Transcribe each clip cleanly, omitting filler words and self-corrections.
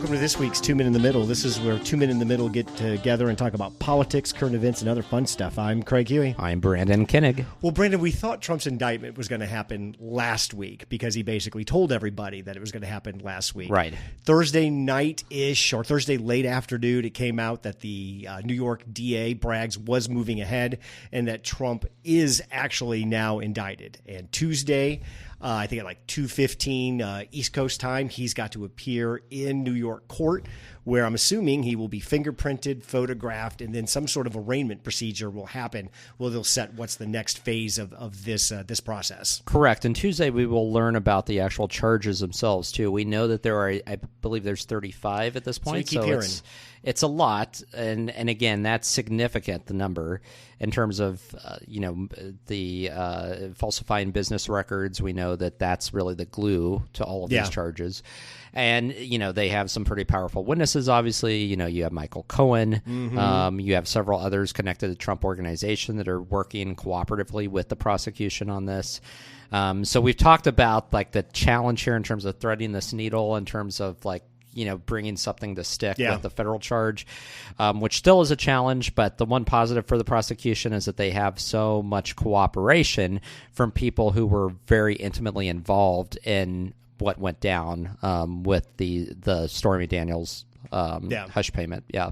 Welcome to this week's Two Men in the Middle. This is where two men in the middle get together and talk about politics, current events, and other fun stuff. I'm Craig Huey. I'm Brandon Koenig. Well, Brandon, we thought Trump's indictment was going to happen last week because he basically told everybody that it was going to happen last week. Right. Thursday night-ish or Thursday late afternoon, it came out that the New York DA, Braggs, was moving ahead and that Trump is actually now indicted. And Tuesday, I think at like 2:15 East Coast time, he's got to appear in New York court, where I'm assuming he will be fingerprinted, photographed, and then some sort of arraignment procedure will happen. Well, they'll set what's the next phase of this process. Correct. And Tuesday we will learn about the actual charges themselves too. We know that there are, I believe, there's 35 at this point. So we keep hearing. It's a lot, and again, that's significant, the number, in terms of, the falsifying business records. We know that that's really the glue to all of these charges. And, they have some pretty powerful witnesses, obviously. You have Michael Cohen. Mm-hmm. You have several others connected to the Trump organization that are working cooperatively with the prosecution on this. So we've talked about, the challenge here in terms of threading this needle, in terms of, bringing something to stick with the federal charge, which still is a challenge. But the one positive for the prosecution is that they have so much cooperation from people who were very intimately involved in what went down with the Stormy Daniels hush payment. Yeah.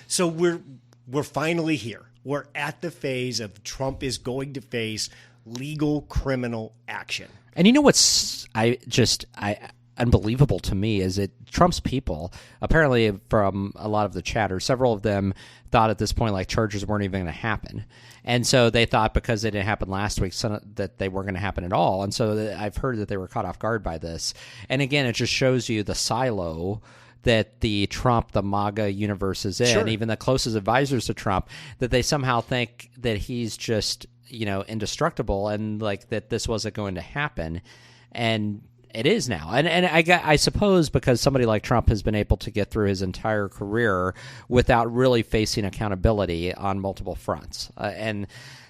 So we're finally here. We're at the phase of Trump is going to face legal criminal action. And you know what's unbelievable to me is that Trump's people, apparently from a lot of the chatter, several of them thought at this point charges weren't even going to happen. And so they thought because they didn't happen last week that they weren't going to happen at all. And so I've heard that they were caught off guard by this. And again, it just shows you the silo that the MAGA universe is in, sure. Even the closest advisors to Trump, that they somehow think that he's just, indestructible and that this wasn't going to happen. And it is now. And I suppose because somebody like Trump has been able to get through his entire career without really facing accountability on multiple fronts. And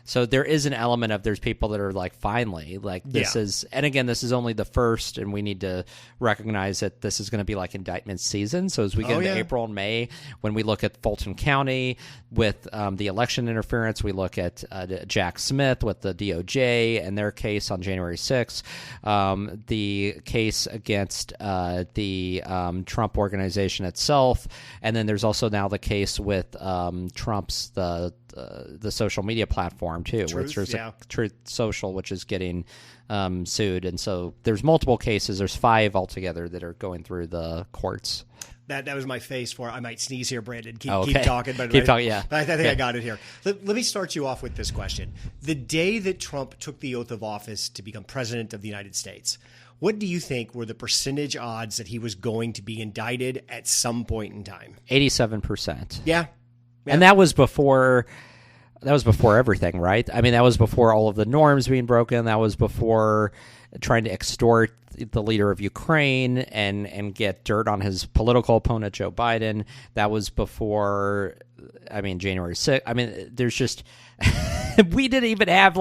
so there is an element of there's people that are finally, this is, and again, this is only the first, and we need to recognize that this is going to be indictment season. So as we get into April and May, when we look at Fulton County with the election interference, we look at Jack Smith with the DOJ and their case on January 6th, the case against the Trump organization itself, and then there's also now the case with Trump's the social media platform too, which there's Truth Social, which is getting sued, and so there's multiple cases. There's 5 altogether that are going through the courts. That was my face for I might sneeze here, Brandon. Keep talking. But keep talking, yeah. I think I got it here. Let me start you off with this question. The day that Trump took the oath of office to become president of the United States, what do you think were the percentage odds that he was going to be indicted at some point in time? 87%. Yeah. And that was before everything, right? I mean, that was before all of the norms being broken. That was before trying to extort the leader of Ukraine and get dirt on his political opponent, Joe Biden. That was before, January 6th. There's just... we didn't even have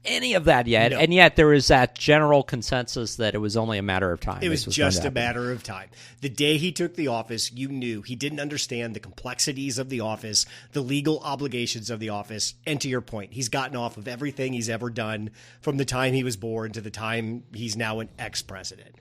any of that yet. No. And yet there was that general consensus that it was only a matter of time. It was just a matter of time. The day he took the office, you knew he didn't understand the complexities of the office, the legal obligations of the office. And to your point, he's gotten off of everything he's ever done from the time he was born to the time he's now an ex-president.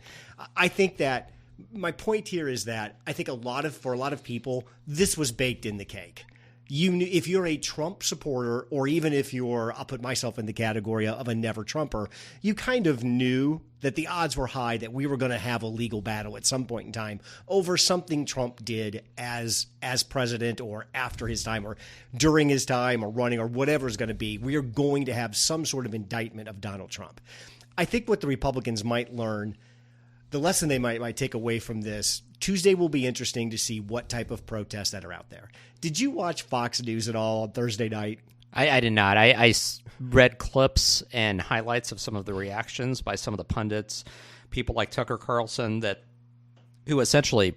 I think that my point here is that I think for a lot of people, this was baked in the cake. You knew, if you're a Trump supporter, or even if I'll put myself in the category of a never Trumper, you kind of knew that the odds were high that we were going to have a legal battle at some point in time over something Trump did as president, or after his time, or during his time, or running, or whatever it's going to be. We are going to have some sort of indictment of Donald Trump. I think what the Republicans might learn, the lesson they might take away from this, Tuesday will be interesting to see what type of protests that are out there. Did you watch Fox News at all on Thursday night? I did not. I read clips and highlights of some of the reactions by some of the pundits, people like Tucker Carlson, who essentially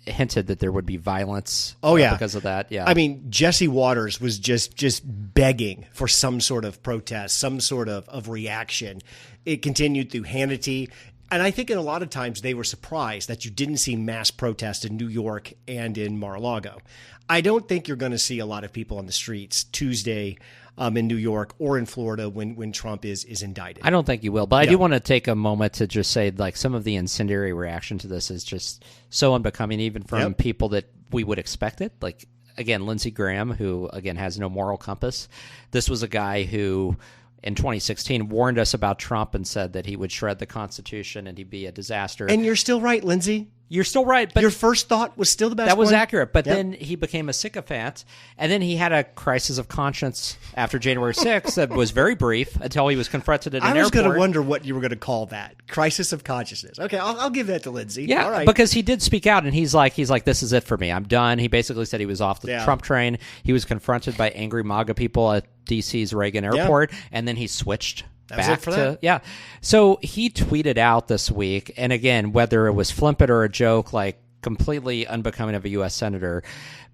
hinted that there would be violence because of that. Yeah. Jesse Waters was just begging for some sort of protest, some sort of reaction. It continued through Hannity. And I think in a lot of times they were surprised that you didn't see mass protests in New York and in Mar-a-Lago. I don't think you're going to see a lot of people on the streets Tuesday in New York or in Florida when Trump is indicted. I don't think you will, but I do want to take a moment to just say, like, some of the incendiary reaction to this is just so unbecoming, even from people that we would expect it. Like, again, Lindsey Graham, who, again, has no moral compass. This was a guy who, in 2016, warned us about Trump and said that he would shred the Constitution and he'd be a disaster. And you're still right, Lindsey. You're still right. But your first thought was still the best That was one? accurate. But then he became a sycophant, and then he had a crisis of conscience after January 6th that was very brief until he was confronted at an airport. I was going to wonder what you were going to call that. Crisis of consciousness. Okay, I'll give that to Lindsey. Yeah, all right. Because he did speak out, and he's like, this is it for me. I'm done. He basically said he was off the Trump train. He was confronted by angry MAGA people at D.C.'s Reagan Airport, and then he switched back to So he tweeted out this week, and again, whether it was flippant or a joke, like completely unbecoming of a U.S. senator,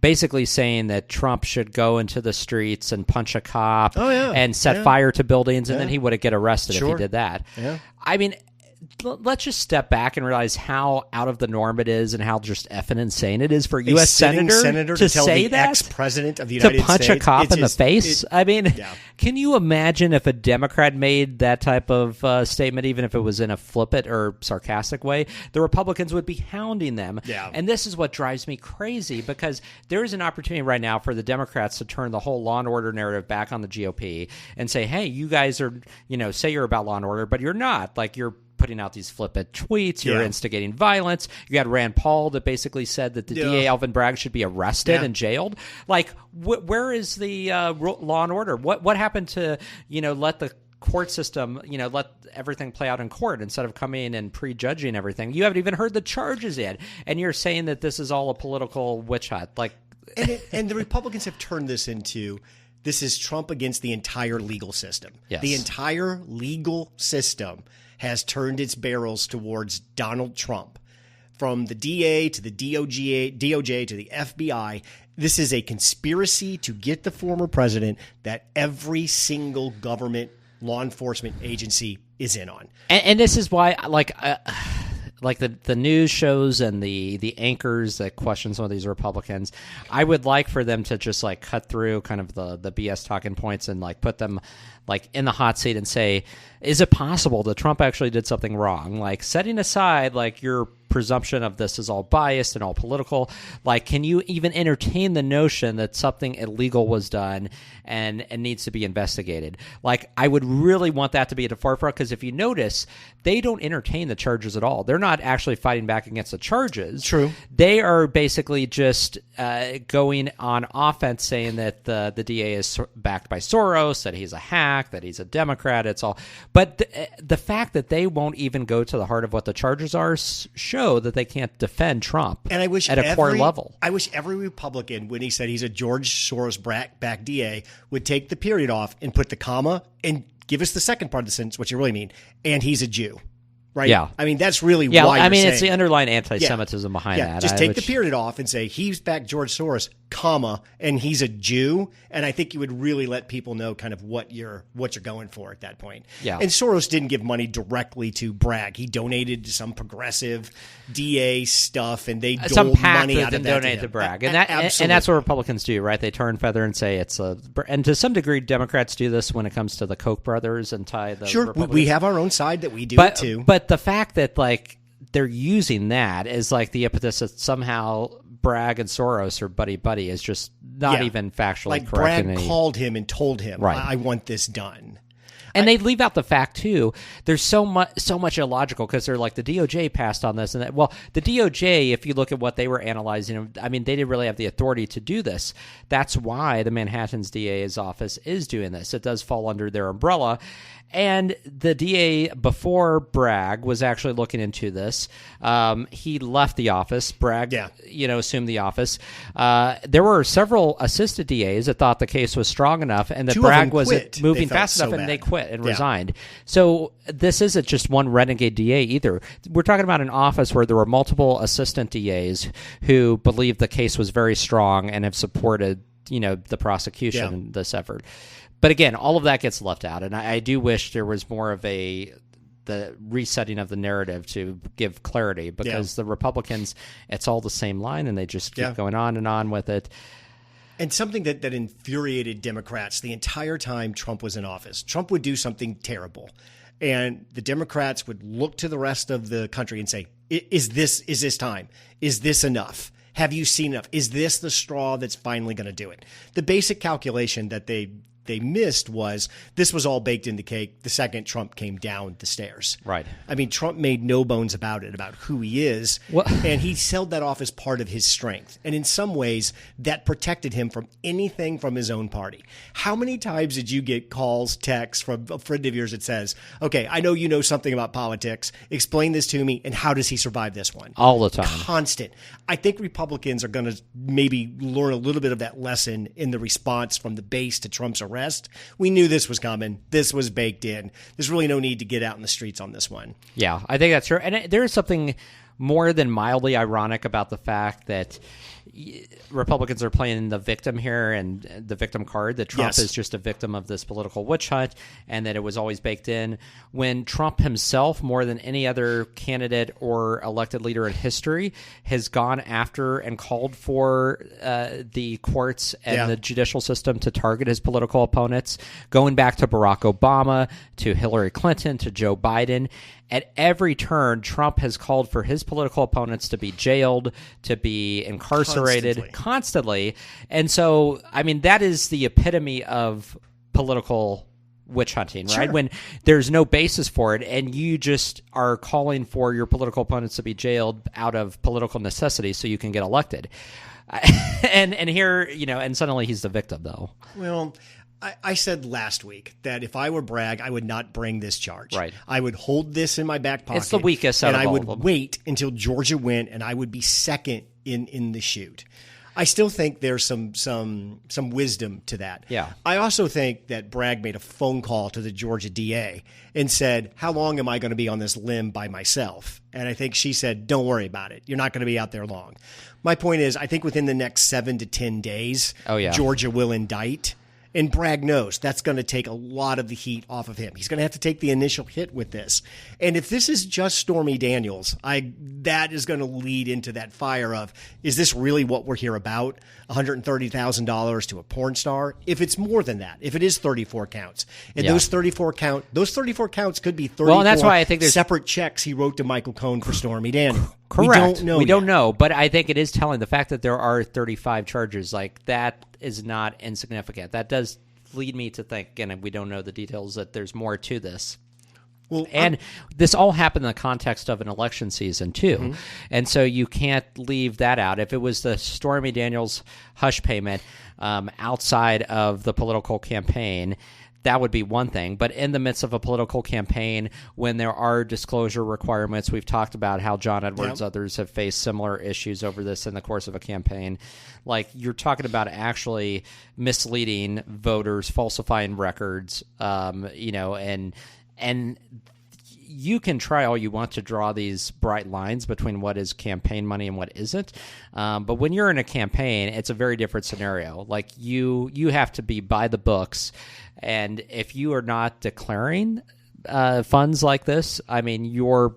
basically saying that Trump should go into the streets and punch a cop and set fire to buildings, and then he would get arrested if he did that. Yeah. I mean, let's just step back and realize how out of the norm it is and how just effing insane it is for a U.S. senator to tell say the that, ex-president of the United States, to punch a cop in the face. I mean, can you imagine if a Democrat made that type of statement, even if it was in a flippant or sarcastic way? The Republicans would be hounding them. Yeah. And this is what drives me crazy, because there is an opportunity right now for the Democrats to turn the whole law and order narrative back on the GOP and say, hey, you guys are, say you're about law and order, but you're not. Like, you're putting out these flippant tweets, you're instigating violence. You had Rand Paul that basically said that the DA Alvin Bragg should be arrested and jailed. Like, where is the law and order? What happened to let the court system let everything play out in court instead of coming and prejudging everything? You haven't even heard the charges yet, and you're saying that this is all a political witch hunt. Like, and the Republicans have turned this into, this is Trump against the entire legal system. Yes. The entire legal system has turned its barrels towards Donald Trump. From the DA to the DOJ to the FBI, this is a conspiracy to get the former president that every single government law enforcement agency is in on. And this is why, like the news shows and the anchors that question some of these Republicans, I would like for them to just like cut through kind of the BS talking points and like put them like in the hot seat and say, is it possible that Trump actually did something wrong? Like, setting aside like your presumption of this is all biased and all political, like, can you even entertain the notion that something illegal was done and needs to be investigated? Like, I would really want that to be at the forefront, because if you notice, they don't entertain the charges at all. They're not actually fighting back against the charges. True. They are basically just going on offense, saying that the DA is backed by Soros, that he's a hack, that he's a Democrat. It's all. But the fact that they won't even go to the heart of what the charges are show that they can't defend Trump and I wish at a core level. I wish every Republican, when he said he's a George Soros-backed DA, would take the period off and put the comma and give us the second part of the sentence, what you really mean, and he's a Jew. Right? Yeah. I mean, that's really why you're saying. It's the underlying anti-Semitism behind that. Just take the period off and say, he's backed George Soros, comma, and he's a Jew. And I think you would really let people know kind of what you're going for at that point. Yeah. And Soros didn't give money directly to Bragg. He donated to some progressive DA stuff, and they doled money out of that donate to Bragg. And that's what Republicans do, right? They turn feather and say it's a... And to some degree, Democrats do this when it comes to the Koch brothers and tie the Republicans. We have our own side that we do it too. But the fact that like they're using that as like the impetus that somehow Bragg and Soros are buddy is just not even factually like correct. Bragg called him and told him, I want this done. And they leave out the fact too. There's so much illogical, because they're like, the DOJ passed on this and that. Well, the DOJ, if you look at what they were analyzing, I mean, they didn't really have the authority to do this. That's why the Manhattan's DA's office is doing this. It does fall under their umbrella. And the DA before Bragg was actually looking into this. He left the office. Bragg, assumed the office. There were several assistant DAs that thought the case was strong enough and that Bragg was moving fast enough, and they quit and resigned. So this isn't just one renegade DA either. We're talking about an office where there were multiple assistant DAs who believed the case was very strong and have supported, the prosecution in this effort. But again, all of that gets left out, and I do wish there was more of a the resetting of the narrative to give clarity, because the Republicans, it's all the same line, and they just keep going on and on with it. And something that infuriated Democrats the entire time Trump was in office. Trump would do something terrible, and the Democrats would look to the rest of the country and say, is this time? Is this enough? Have you seen enough? Is this the straw that's finally going to do it? The basic calculation that they missed was this was all baked in the cake the second Trump came down the stairs. Right. I mean, Trump made no bones about it, about who he is. And he held that off as part of his strength. And in some ways, that protected him from anything from his own party. How many times did you get calls, texts from a friend of yours that says, okay, I know you know something about politics. Explain this to me. And how does he survive this one? All the time. Constant. I think Republicans are going to maybe learn a little bit of that lesson in the response from the base to Trump's arrest. We knew this was coming. This was baked in. There's really no need to get out in the streets on this one. Yeah, I think that's true. And there is something more than mildly ironic about the fact that Republicans are playing the victim here and the victim card, that Trump is just a victim of this political witch hunt and that it was always baked in, when Trump himself, more than any other candidate or elected leader in history, has gone after and called for the courts and the judicial system to target his political opponents, going back to Barack Obama, to Hillary Clinton, to Joe Biden. At every turn, Trump has called for his political opponents to be jailed, to be incarcerated constantly. And so, I mean, that is the epitome of political witch hunting, right? Sure. When there's no basis for it and you just are calling for your political opponents to be jailed out of political necessity so you can get elected. And here, and suddenly he's the victim, though. Well, I said last week that if I were Bragg, I would not bring this charge. Right. I would hold this in my back pocket. It's the weakest out of all of them. And I would wait until Georgia went, and I would be second in the chute. I still think there's some wisdom to that. Yeah. I also think that Bragg made a phone call to the Georgia DA and said, how long am I going to be on this limb by myself? And I think she said, don't worry about it. You're not going to be out there long. My point is, I think within the next 7 to 10 days, Georgia will indict. And Bragg knows that's going to take a lot of the heat off of him. He's going to have to take the initial hit with this. And if this is just Stormy Daniels, that is going to lead into that fire of, is this really what we're here about? $130,000 to a porn star? If it's more than that, if it is 34 counts, and those 34 counts could be 34 and that's why I think there's separate checks he wrote to Michael Cohen for Stormy Daniels. Correct. We don't know. But I think it is telling. The fact that there are 35 charges, like that is not insignificant. That does lead me to think, again, we don't know the details, that there's more to this. Well, and this all happened in the context of an election season, too. Mm-hmm. And so you can't leave that out. If it was the Stormy Daniels hush payment outside of the political campaign, that would be one thing. But in the midst of a political campaign, when there are disclosure requirements, we've talked about how John Edwards, others have faced similar issues over this in the course of a campaign. Like, you're talking about actually misleading voters, falsifying records, and you can try all you want to draw these bright lines between what is campaign money and what isn't. But when you're in a campaign, it's a very different scenario. Like, you have to be by the books. And if you are not declaring funds like this, I mean, you're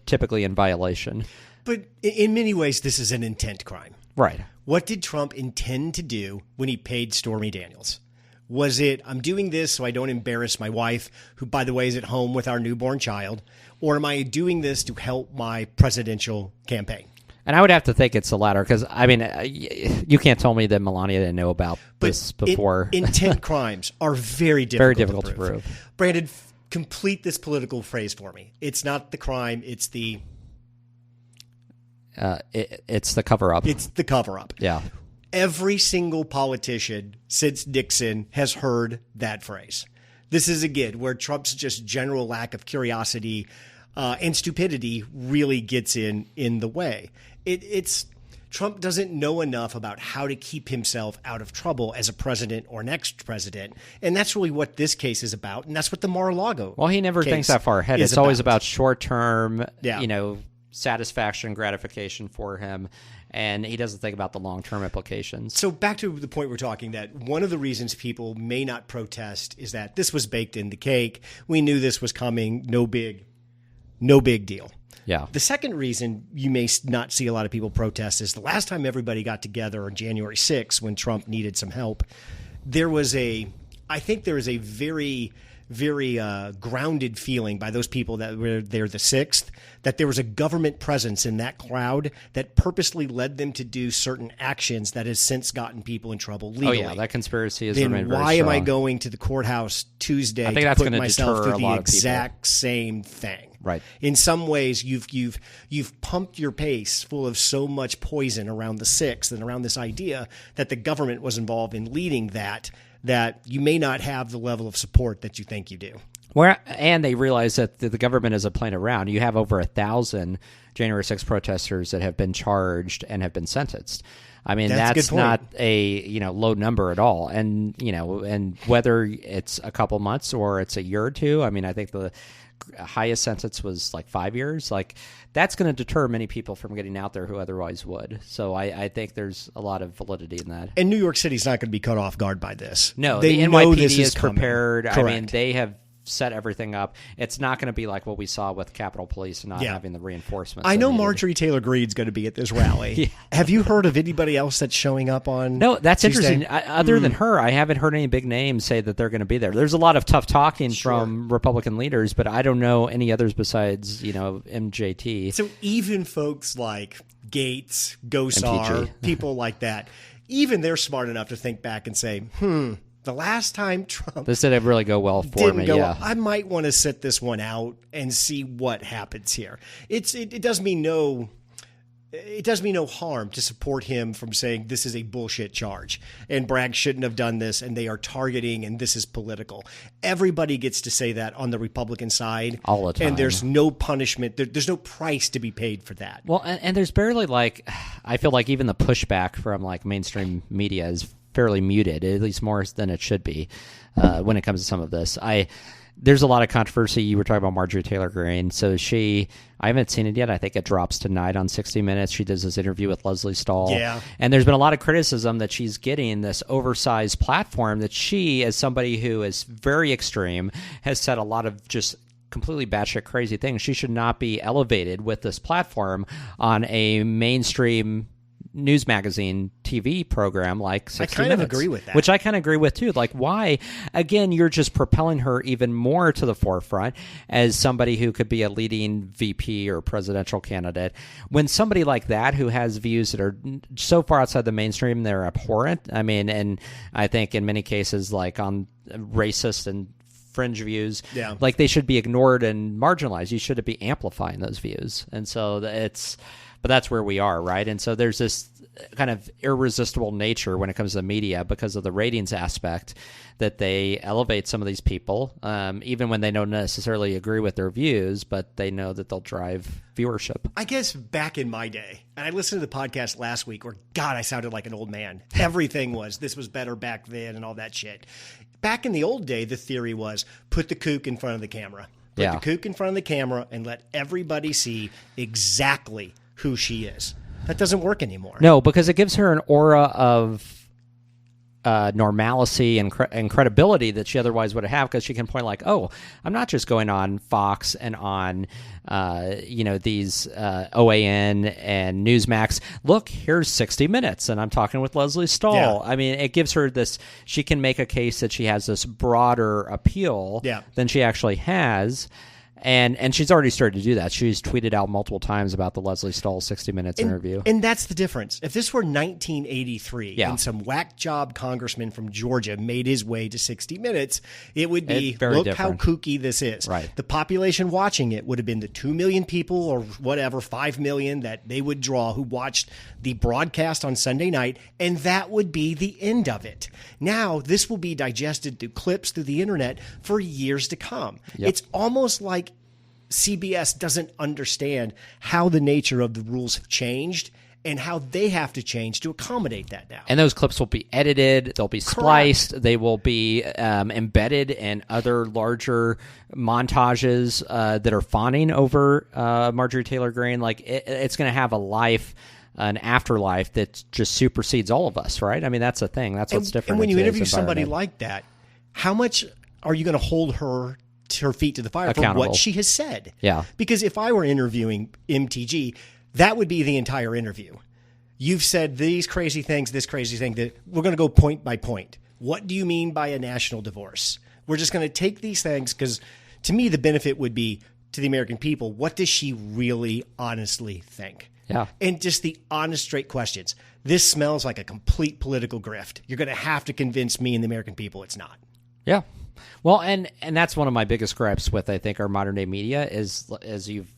typically in violation. But in many ways, this is an intent crime. Right. What did Trump intend to do when he paid Stormy Daniels? Was it, I'm doing this so I don't embarrass my wife, who, by the way, is at home with our newborn child? Or am I doing this to help my presidential campaign? And I would have to think it's the latter, because, I mean, you can't tell me that Melania didn't know about this before. Intent crimes are very difficult, to prove. Brandon, complete this political phrase for me. It's not the crime, it's the... it's the cover-up. It's the cover-up. Yeah. Every single politician since Nixon has heard that phrase. This is, again, where Trump's just general lack of curiosity and stupidity really gets in the way. It's Trump doesn't know enough about how to keep himself out of trouble as a president or next president. And that's really what this case is about. And that's what the Mar-a-Lago Well, he never thinks that far ahead. It's always about short-term, satisfaction, gratification for him. And he doesn't think about the long-term implications. So back to the point we're talking, that one of the reasons people may not protest is that this was baked in the cake. We knew this was coming. No big no big deal. Yeah. The second reason you may not see a lot of people protest is the last time everybody got together on January 6th when Trump needed some help, I think there was a very, very grounded feeling by those people that were there the 6th, that there was a government presence in that crowd that purposely led them to do certain actions that has since gotten people in trouble legally. Oh, yeah, that conspiracy has then remained very why strong. am I going to the courthouse Tuesday I think to that's put gonna myself deter through a the lot of people. exact same thing? Right. In some ways, you've pumped your pace full of so much poison around the 6th and around this idea that the government was involved in leading that you may not have the level of support that you think you do. And they realize that the government isn't playing around. You have over 1,000 January 6th protesters that have been charged and have been sentenced. I mean, that's not a low number at all. And and whether it's a couple months or it's a year or two, I mean, I think the highest sentence was like 5 years. Like, that's going to deter many people from getting out there who otherwise would. So I think there's a lot of validity in that. And New York City's not going to be caught off guard by this. No, they the know NYPD this is coming. prepared. Correct. I mean, they have set everything up. It's not going to be like what we saw with Capitol Police not having the reinforcements. I know Marjorie Taylor Greene's going to be at this rally. Yeah. Have you heard of anybody else that's showing up on No, that's Tuesday? interesting. Other than her, I haven't heard any big names say that they're going to be there. There's a lot of tough talking from Republican leaders, but I don't know any others besides, MJT. So even folks like Gates, Gosar, MTG. people like that, even they're smart enough to think back and say, the last time Trump This didn't really go well for didn't me. go, Yeah. I might want to sit this one out and see what happens here. It does me no harm to support him from saying this is a bullshit charge and Bragg shouldn't have done this and they are targeting and this is political. Everybody gets to say that on the Republican side All the time. and there's no punishment. There's no price to be paid for that. Well, and there's barely I feel like even the pushback from mainstream media is fairly muted, at least more than it should be when it comes to some of this. There's a lot of controversy. You were talking about Marjorie Taylor Greene. So I haven't seen it yet. I think it drops tonight on 60 Minutes. She does this interview with Leslie Stahl. Yeah. And there's been a lot of criticism that she's getting this oversized platform that she, as somebody who is very extreme, has said a lot of just completely batshit crazy things. She should not be elevated with this platform on a mainstream news magazine TV program like 60 I kind of Minutes, agree with that. which I kind of agree with too. Like, why? Again, you're just propelling her even more to the forefront as somebody who could be a leading VP or presidential candidate. When somebody like that, who has views that are so far outside the mainstream, they're abhorrent. I mean, and I think in many cases, like on racist and fringe views, like they should be ignored and marginalized. You should be amplifying those views. And so but that's where we are, right? And so there's this kind of irresistible nature when it comes to the media because of the ratings aspect that they elevate some of these people, even when they don't necessarily agree with their views, but they know that they'll drive viewership. I guess back in my day, and I listened to the podcast last week where, God, I sounded like an old man. Everything this was better back then and all that shit. Back in the old day, the theory was put the kook in front of the camera. Put the kook in front of the camera and let everybody see exactly who she is. That doesn't work anymore. No, because it gives her an aura of normalcy and credibility that she otherwise would have, because she can point like, oh, I'm not just going on Fox and on these OAN and Newsmax. Look, here's 60 Minutes, and I'm talking with Leslie Stahl. Yeah. I mean, it gives her this. She can make a case that she has this broader appeal than she actually has. And she's already started to do that. She's tweeted out multiple times about the Leslie Stahl 60 Minutes interview. And that's the difference. If this were 1983 and some whack job congressman from Georgia made his way to 60 Minutes, it would be, look different. how kooky this is. Right. The population watching it would have been the 2 million people or whatever, 5 million that they would draw who watched the broadcast on Sunday night, and that would be the end of it. Now, this will be digested through clips through the internet for years to come. Yep. It's almost like CBS doesn't understand how the nature of the rules have changed and how they have to change to accommodate that now. And those clips will be edited, they'll be spliced, they will be embedded in other larger montages that are fawning over Marjorie Taylor Greene. Like, it's going to have a life, an afterlife that just supersedes all of us, right? I mean, that's the thing. That's what's different. And when you in interview today's somebody environment. like that, how much are you going to hold her her feet to the fire for Accountable. what she has said. Yeah. Because if I were interviewing MTG, that would be the entire interview. You've said these crazy things, this crazy thing, that we're going to go point by point. What do you mean by a national divorce? We're just going to take these things because to me, the benefit would be to the American people. What does she really honestly think? Yeah. And just the honest, straight questions. This smells like a complete political grift. You're going to have to convince me and the American people it's not. Yeah. Well, and that's one of my biggest gripes with, I think, our modern day media is, as you've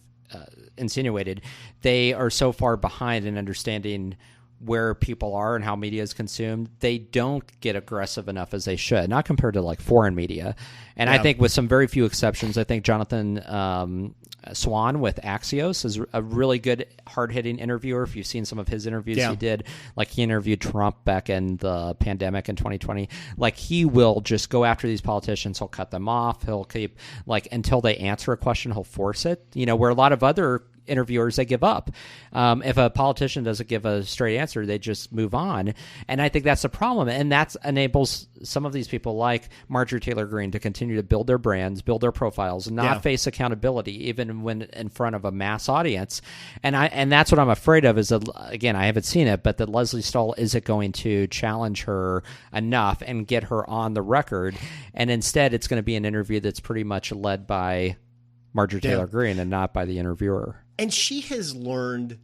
insinuated, they are so far behind in understanding where people are and how media is consumed. They don't get aggressive enough as they should, not compared to like foreign media. And I think with some very few exceptions, I think Jonathan Swan with Axios is a really good hard-hitting interviewer. If you've seen some of his interviews he did, like he interviewed Trump back in the pandemic in 2020, like he will just go after these politicians. He'll cut them off. He'll keep, like, until they answer a question, he'll force it, you know, where a lot of other interviewers, they give up. If a politician doesn't give a straight answer, they just move on. And I think that's the problem. And that enables some of these people like Marjorie Taylor Greene to continue to build their brands, build their profiles, and not face accountability, even when in front of a mass audience. And that's what I'm afraid of is that, again, I haven't seen it, but that Leslie Stahl isn't going to challenge her enough and get her on the record. And instead, it's going to be an interview that's pretty much led by Marjorie Taylor Greene and not by the interviewer. And she has learned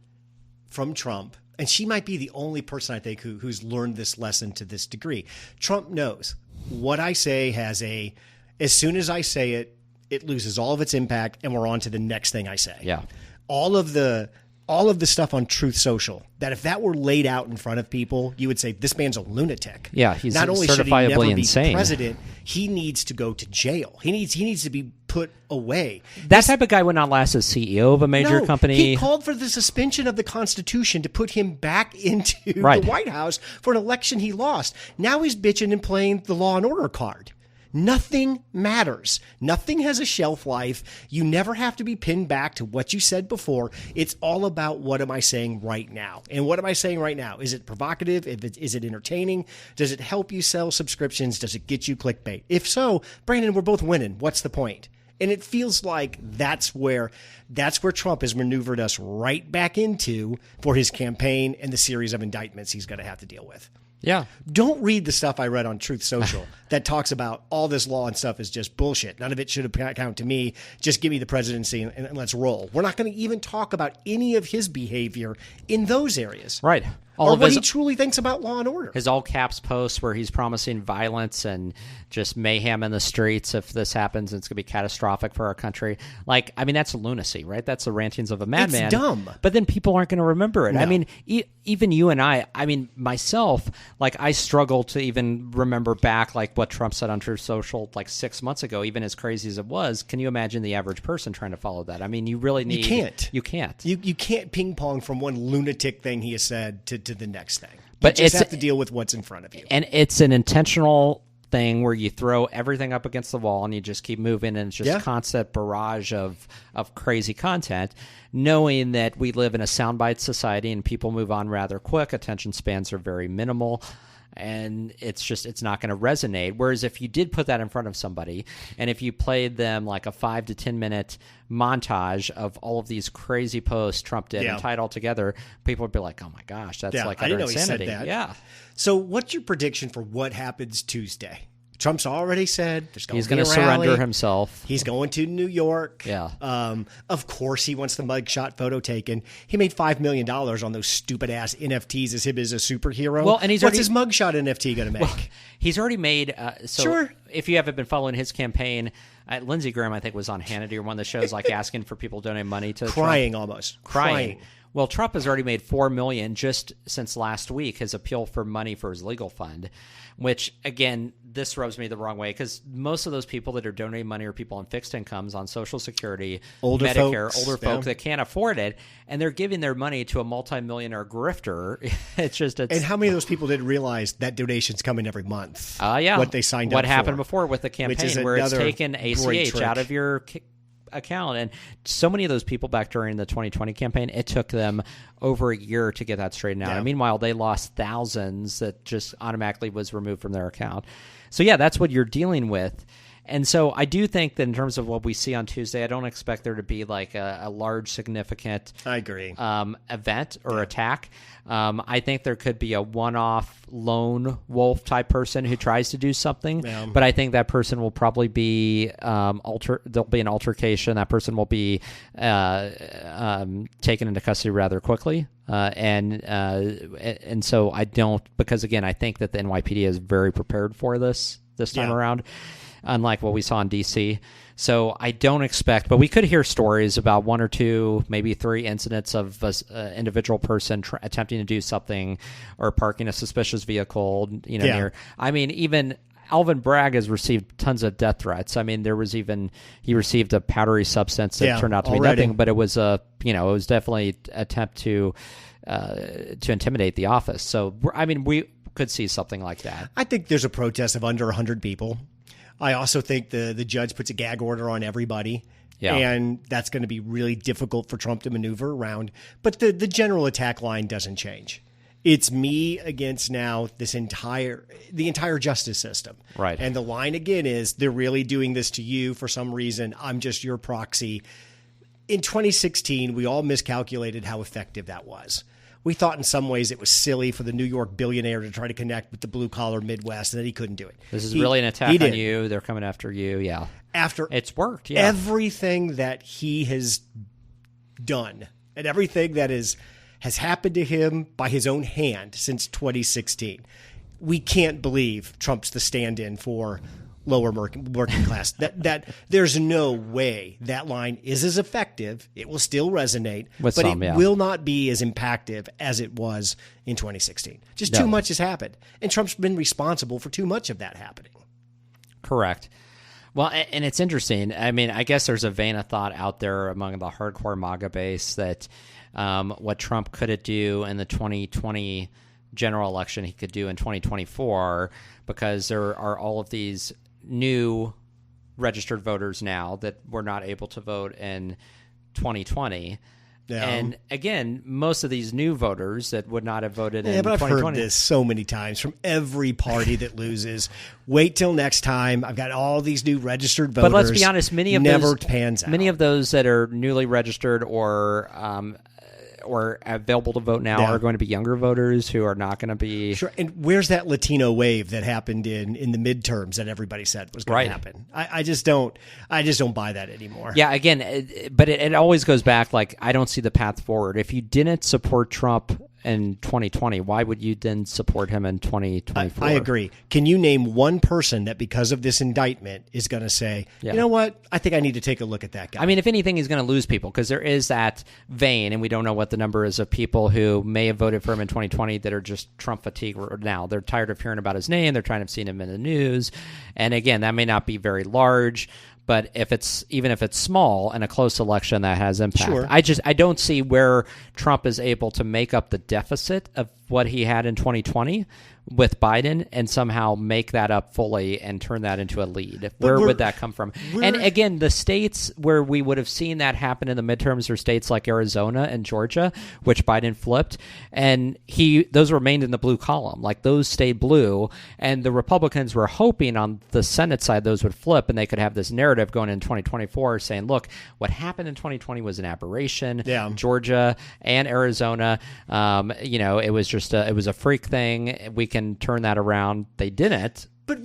from Trump, and she might be the only person I think who's learned this lesson to this degree. Trump knows what I say as soon as I say it, it loses all of its impact, and we're on to the next thing I say. Yeah. All of the stuff on Truth Social, that if that were laid out in front of people, you would say, this man's a lunatic. Yeah, he's not only should he certifiably never insane. be president, he needs to go to jail. He needs to be put away. That type of guy would not last as CEO of a major company. He called for the suspension of the Constitution to put him back into the White House for an election he lost. Now he's bitching and playing the law and order card. Nothing matters. Nothing has a shelf life. You never have to be pinned back to what you said before. It's all about what am I saying right now? And what am I saying right now? Is it provocative? Is it entertaining? Does it help you sell subscriptions? Does it get you clickbait? If so, Brandon, we're both winning. What's the point? And it feels like that's where Trump has maneuvered us right back into for his campaign and the series of indictments he's going to have to deal with. Yeah. Don't read the stuff I read on Truth Social that talks about all this law and stuff is just bullshit. None of it should account to me. Just give me the presidency and let's roll. We're not going to even talk about any of his behavior in those areas. Right. Or what he truly thinks about law and order. His all caps posts where he's promising violence and just mayhem in the streets if this happens, and it's going to be catastrophic for our country. Like, I mean, that's lunacy, right? That's the rantings of a madman. It's dumb. But then people aren't going to remember it. No. I mean, even you and I mean, myself, like, I struggle to even remember back, like, what Trump said on Truth Social, like, 6 months ago, even as crazy as it was. Can you imagine the average person trying to follow that? I mean, you really need... You can't. You can't ping pong from one lunatic thing he has said to the next thing. But you just have to deal with what's in front of you. And it's an intentional thing where you throw everything up against the wall and you just keep moving, and it's just a constant barrage of crazy content, knowing that we live in a soundbite society and people move on rather quick. Attention spans are very minimal. And it's not going to resonate. Whereas if you did put that in front of somebody, and if you played them like a 5 to 10 minute montage of all of these crazy posts Trump did and tied all together, people would be like, "Oh my gosh, that's like utter insanity." Yeah. So, what's your prediction for what happens Tuesday? Trump's already said he's going to surrender himself. He's going to New York. Yeah. Of course, he wants the mugshot photo taken. He made $5 million on those stupid ass NFTs as him as a superhero. Well, and what's his mugshot NFT going to make? Well, he's already made. Sure. If you haven't been following his campaign, Lindsey Graham, I think, was on Hannity or one of the shows, like asking for people to donate money to crying Trump. Almost crying. Well, Trump has already made $4 million just since last week. His appeal for money for his legal fund, which, again, this rubs me the wrong way because most of those people that are donating money are people on fixed incomes, on Social Security, older Medicare, folks, older folk that can't afford it, and they're giving their money to a multimillionaire grifter. And how many of those people didn't realize that donation's coming every month? Yeah. What they signed up for. What happened before with the campaign where it's taken ACH out of your account. And so many of those people back during the 2020 campaign, it took them over a year to get that straightened out. And meanwhile, they lost thousands that just automatically was removed from their account. So yeah, that's what you're dealing with. And so I do think that in terms of what we see on Tuesday, I don't expect there to be like a large, significant I agree. Event or attack. I think there could be a one-off lone wolf type person who tries to do something, but I think that person will probably be there'll be an altercation. That person will be taken into custody rather quickly. And so I don't, because again, I think that the NYPD is very prepared for this time around, unlike what we saw in DC. So I don't expect, but we could hear stories about 1 or 2, maybe 3 incidents of an individual person attempting to do something or parking a suspicious vehicle, near. I mean, even Alvin Bragg has received tons of death threats. I mean, he received a powdery substance that turned out to be nothing, but it was it was definitely an attempt to intimidate the office. So, I mean, we could see something like that. I think there's a protest of under 100 people. I also think the judge puts a gag order on everybody. Yeah. And that's going to be really difficult for Trump to maneuver around. But the general attack line doesn't change. It's me against now the entire justice system. Right. And the line again is they're really doing this to you for some reason. I'm just your proxy. In 2016, we all miscalculated how effective that was. We thought in some ways it was silly for the New York billionaire to try to connect with the blue-collar Midwest, and that he couldn't do it. This is really an attack on you. They're coming after you, yeah. After it's worked, yeah. Everything that he has done and everything that has happened to him by his own hand since 2016, we can't believe Trump's the stand-in for lower working class. That there's no way that line is as effective. It will still resonate, but it will not be as impactful as it was in 2016. Just too much has happened, and Trump's been responsible for too much of that happening. Correct. Well, and it's interesting. I mean, I guess there's a vein of thought out there among the hardcore MAGA base that what Trump couldn't do in the 2020 general election, he could do in 2024, because there are all of these new registered voters now that were not able to vote in 2020. Yeah. And again, most of these new voters that would not have voted in 2020. But I've heard this so many times from every party that loses. Wait till next time. I've got all these new registered voters. But let's be honest, many of those that are newly registered or available to vote now are going to be younger voters who are not going to be... Sure, and where's that Latino wave that happened in the midterms that everybody said was going to happen? I just don't buy that anymore. Yeah, again, but it always goes back, like, I don't see the path forward. If you didn't support Trump in 2020, why would you then support him in 2024? I agree. Can you name one person that because of this indictment is going to say, you know what, I think I need to take a look at that guy? I mean, if anything, he's going to lose people, because there is that vein, and we don't know what the number is of people who may have voted for him in 2020 that are just Trump fatigue now. They're tired of hearing about his name. They're tired of seeing him in the news. And again, that may not be very large, but even if it's small and a close election, that has impact. Sure. I don't see where Trump is able to make up the deficit of what he had in 2020 with Biden and somehow make that up fully and turn that into a lead. Where would that come from? And again, the states where we would have seen that happen in the midterms are states like Arizona and Georgia, which Biden flipped, and those remained in the blue column. Like, those stayed blue, and the Republicans were hoping on the Senate side those would flip and they could have this narrative going in 2024 saying, look, what happened in 2020 was an aberration. Yeah. Georgia and Arizona, it was just it was a freak thing. We can turn that around. They didn't. But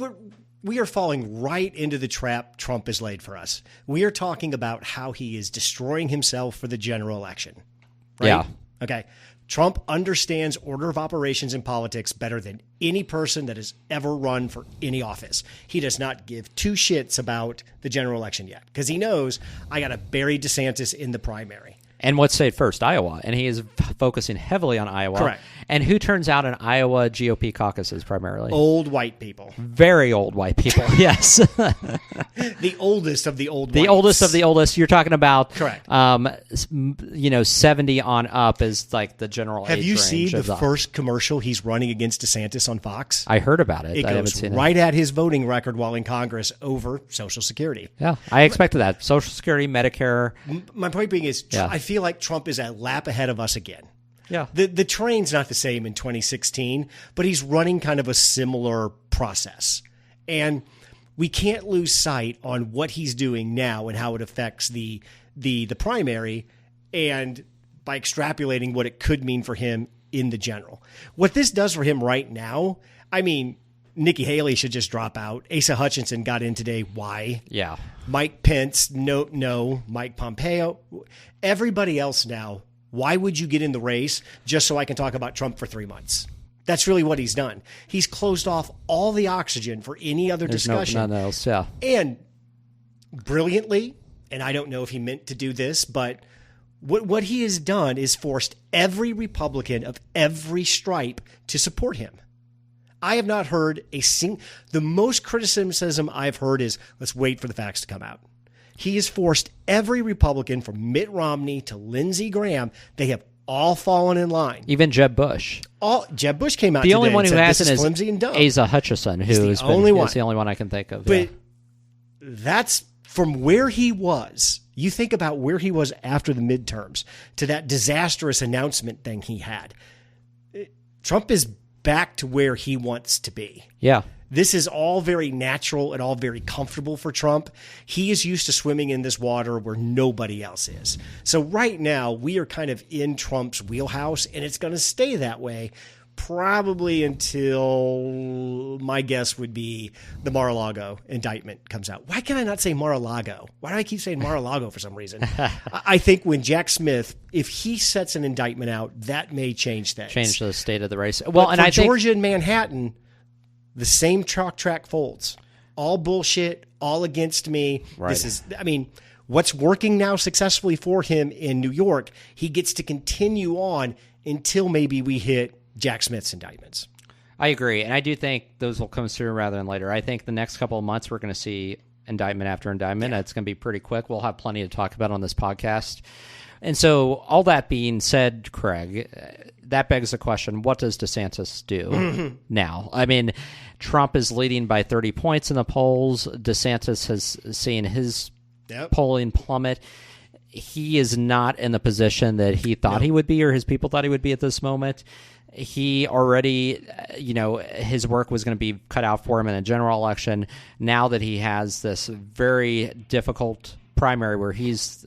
we are falling right into the trap Trump has laid for us. We are talking about how he is destroying himself for the general election. Right? Yeah. Okay. Trump understands order of operations in politics better than any person that has ever run for any office. He does not give two shits about the general election yet, because he knows I got to bury DeSantis in the primary. And what state first? Iowa. And he is focusing heavily on Iowa. Correct. And who turns out in Iowa GOP caucuses primarily? Old white people. Very old white people, yes. The oldest of the old The whites. oldest of the oldest. You're talking about, correct. 70 on up is like the general age range. Have you seen the first commercial he's running against DeSantis on Fox? I heard about it. It goes right at his voting record while in Congress over Social Security. Yeah, I expected that. Social Security, Medicare. My point being is, I feel like Trump is a lap ahead of us again. Yeah. The train's not the same in 2016, but he's running kind of a similar process. And we can't lose sight on what he's doing now and how it affects the primary, and by extrapolating what it could mean for him in the general. What this does for him right now, I mean, Nikki Haley should just drop out. Asa Hutchinson got in today. Why? Yeah. Mike Pence, no. Mike Pompeo. Everybody else now, why would you get in the race just so I can talk about Trump for 3 months? That's really what he's done. He's closed off all the oxygen for any other discussion. Nothing else, yeah. And brilliantly, and I don't know if he meant to do this, but what he has done is forced every Republican of every stripe to support him. I have not heard the most criticism I've heard is, let's wait for the facts to come out. He has forced every Republican from Mitt Romney to Lindsey Graham. They have all fallen in line. Even Jeb Bush. Jeb Bush came out the today only one and who said, hasn't this is is flimsy and dumb. Asa Hutchinson, who is the only one I can think of. But that's from where he was. You think about where he was after the midterms to that disastrous announcement thing he had. Trump is back to where he wants to be. Yeah. This is all very natural and all very comfortable for Trump. He is used to swimming in this water where nobody else is. So right now, we are kind of in Trump's wheelhouse, and it's going to stay that way probably until, my guess would be, the Mar-a-Lago indictment comes out. Why can I not say Mar-a-Lago? Why do I keep saying Mar-a-Lago for some reason? I think when Jack Smith, if he sets an indictment out, that may change things. Change the state of the race. Well, but and I think Georgia and Manhattan, the same chalk track folds. All bullshit, all against me. Right. This is, I mean, what's working now successfully for him in New York, he gets to continue on until maybe we hit Jack Smith's indictments. I agree. And I do think those will come sooner rather than later. I think the next couple of months we're going to see indictment after indictment. It's going to be pretty quick. We'll have plenty to talk about on this podcast. And so all that being said, Craig, that begs the question, what does DeSantis do now? I mean, Trump is leading by 30 points in the polls. DeSantis has seen his polling plummet. He is not in the position that he thought he would be or his people thought he would be at this moment. He already, his work was going to be cut out for him in a general election. Now that he has this very difficult primary where he's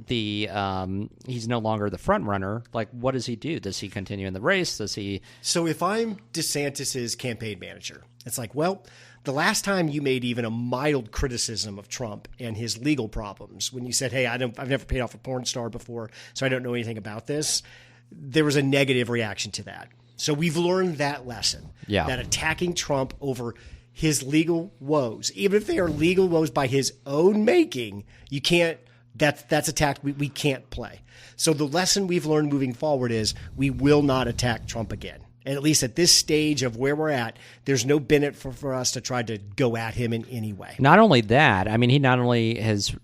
he's no longer the front runner, like, what does he do? Does he continue in the race? Does he? So if I'm DeSantis's campaign manager, it's like, well, the last time you made even a mild criticism of Trump and his legal problems, when you said, hey, I've never paid off a porn star before, so I don't know anything about this, there was a negative reaction to that. So we've learned that lesson, that attacking Trump over his legal woes, even if they are legal woes by his own making, you can't, that's attacked. We can't play. So the lesson we've learned moving forward is we will not attack Trump again. And at least at this stage of where we're at, there's no benefit for us to try to go at him in any way. Not only that, I mean, he not only has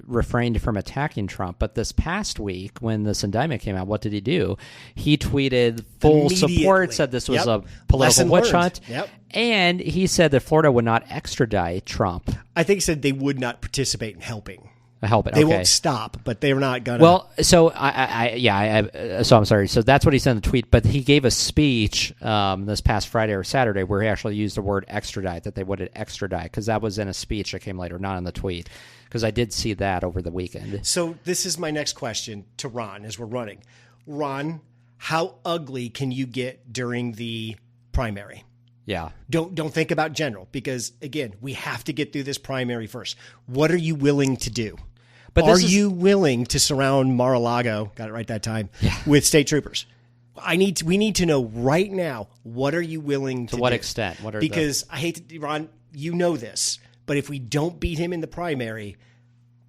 refrained from attacking Trump, but this past week when this indictment came out, what did he do? He tweeted full support, said this was a political witch hunt, and he said that Florida would not extradite Trump. I think he said they would not participate in helping. They won't stop, but they're not going to. Well, so so I'm sorry. So that's what he said in the tweet, but he gave a speech this past Friday or Saturday where he actually used the word extradite, that they would extradite, because that was in a speech that came later, not in the tweet, because I did see that over the weekend. So this is my next question to Ron as we're running. Ron, how ugly can you get during the primary? Yeah. Don't think about general, because, again, we have to get through this primary first. What are you willing to do? But are you willing to surround Mar-a-Lago, got it right that time, with state troopers? We need to know right now, what are you willing to do? To what extent? Because I hate to, Ron, you know this, but if we don't beat him in the primary,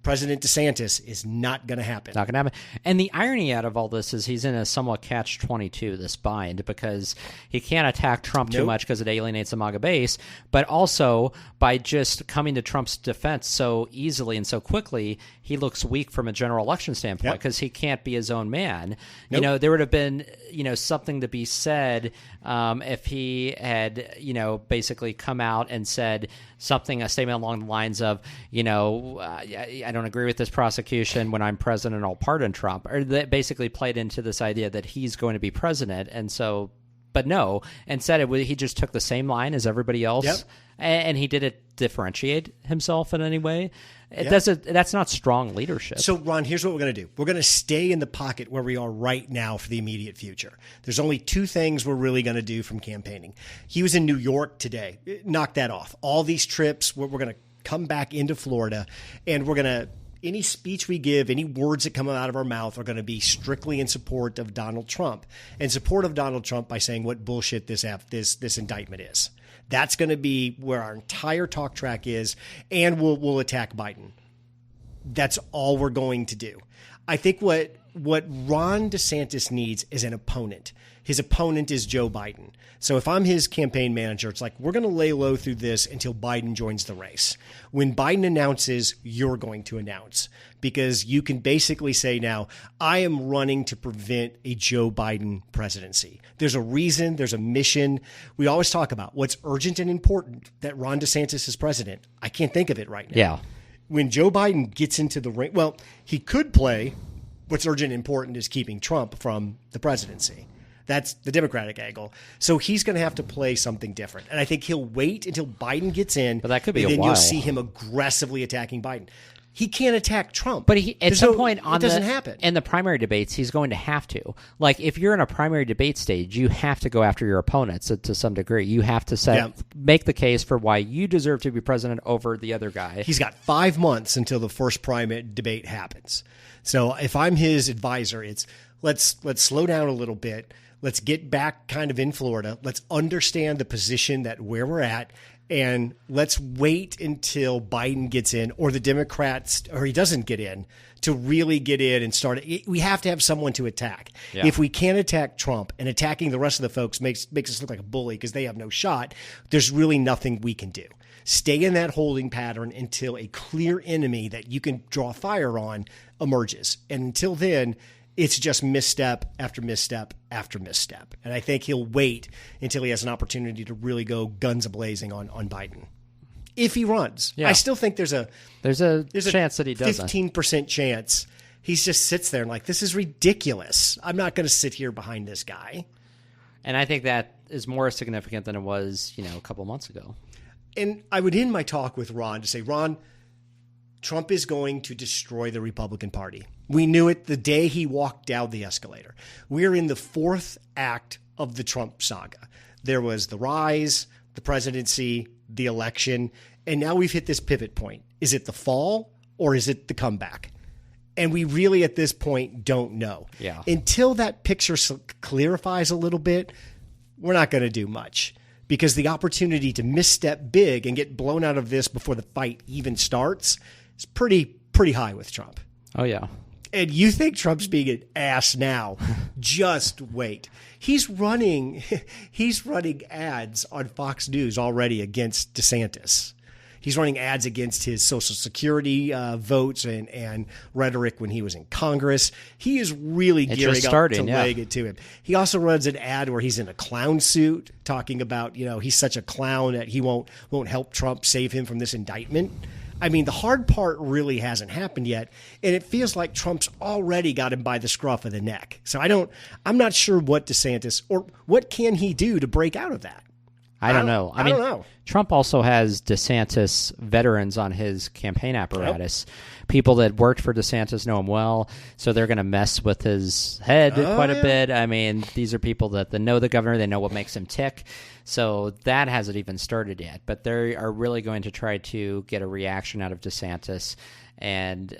President DeSantis is not going to happen. Not going to happen. And the irony out of all this is he's in a somewhat catch-22, this bind, because he can't attack Trump too much because it alienates the MAGA base, but also by just coming to Trump's defense so easily and so quickly, he looks weak from a general election standpoint because he can't be his own man. There would have been, something to be said if he had, basically come out and said a statement along the lines of, I don't agree with this prosecution. When I'm president, I'll pardon Trump. Or that basically played into this idea that he's going to be president. And so, but no, instead he just took the same line as everybody else and he didn't differentiate himself in any way. That's not strong leadership. So, Ron, here's what we're going to do. We're going to stay in the pocket where we are right now for the immediate future. There's only two things we're really going to do from campaigning. He was in New York today. Knock that off. All these trips, we're going to come back into Florida, and we're going to, any speech we give, any words that come out of our mouth are going to be strictly in support of Donald Trump, and support of Donald Trump by saying what bullshit this indictment is. That's going to be where our entire talk track is, and we'll attack Biden. That's all we're going to do. I think what Ron DeSantis needs is an opponent. His opponent is Joe Biden. So if I'm his campaign manager, it's like, we're going to lay low through this until Biden joins the race. When Biden announces, you're going to announce, because you can basically say now, I am running to prevent a Joe Biden presidency. There's a reason, there's a mission. We always talk about what's urgent and important that Ron DeSantis is president. I can't think of it right now. Yeah. When Joe Biden gets into the ring, well, he could play what's urgent and important is keeping Trump from the presidency. That's the Democratic angle. So he's going to have to play something different. And I think he'll wait until Biden gets in. But that could be and a then while. You'll see him aggressively attacking Biden. He can't attack Trump. But at some point it doesn't happen. In the primary debates, he's going to have to. Like, if you're in a primary debate stage, you have to go after your opponents to some degree. You have to make the case for why you deserve to be president over the other guy. He's got 5 months until the first primary debate happens. So if I'm his advisor, it's let's slow down a little bit. Let's get back kind of in Florida. Let's understand the position that where we're at. And let's wait until Biden gets in, or the Democrats, or he doesn't get in, to really get in and start. We have to have someone to attack. Yeah. If we can't attack Trump, and attacking the rest of the folks makes us look like a bully because they have no shot, there's really nothing we can do. Stay in that holding pattern until a clear enemy that you can draw fire on emerges. And until then, it's just misstep after misstep after misstep. And I think he'll wait until he has an opportunity to really go guns a-blazing on Biden. If he runs. Yeah. I still think there's a chance that he doesn't. 15% chance. He just sits there and like, this is ridiculous. I'm not going to sit here behind this guy. And I think that is more significant than it was, a couple months ago. And I would end my talk with Ron to say, Ron, Trump is going to destroy the Republican Party. We knew it the day he walked down the escalator. We're in the 4th act of the Trump saga. There was the rise, the presidency, the election, and now we've hit this pivot point. Is it the fall or is it the comeback? And we really at this point don't know. Yeah. Until that picture clarifies a little bit, we're not going to do much. Because the opportunity to misstep big and get blown out of this before the fight even starts is pretty high with Trump. Oh, yeah. And you think Trump's being an ass now. Just wait. He's running ads on Fox News already against DeSantis. He's running ads against his Social Security votes and rhetoric when he was in Congress. He is really gearing up to leg it to him. He also runs an ad where he's in a clown suit talking about, he's such a clown that he won't help Trump save him from this indictment. I mean, the hard part really hasn't happened yet, and it feels like Trump's already got him by the scruff of the neck. So I'm not sure what DeSantis, or what can he do to break out of that? I don't know. I don't know. Trump also has DeSantis veterans on his campaign apparatus. Yep. People that worked for DeSantis know him well, so they're going to mess with his head quite a bit. I mean, these are people that know the governor. They know what makes him tick. So that hasn't even started yet. But they are really going to try to get a reaction out of DeSantis and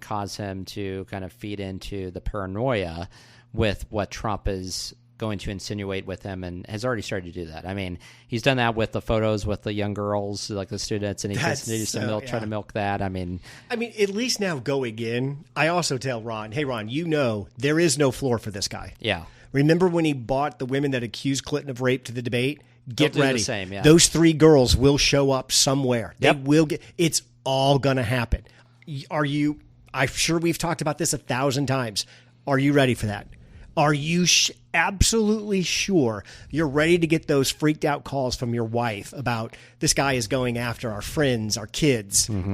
cause him to kind of feed into the paranoia with what Trump is going to insinuate with him, and has already started to do that. I mean, he's done that with the photos with the young girls, like the students, and he continues to try to milk that. I mean, at least now going in, I also tell Ron, hey, Ron, there is no floor for this guy. Yeah. Remember when he bought the women that accused Clinton of rape to the debate? Get ready. The same, yeah. Those 3 girls will show up somewhere. Yep. They will it's all going to happen. I'm sure we've talked about this 1,000 times. Are you ready for that? Are you absolutely sure you're ready to get those freaked out calls from your wife about this guy is going after our friends, our kids? Mm-hmm.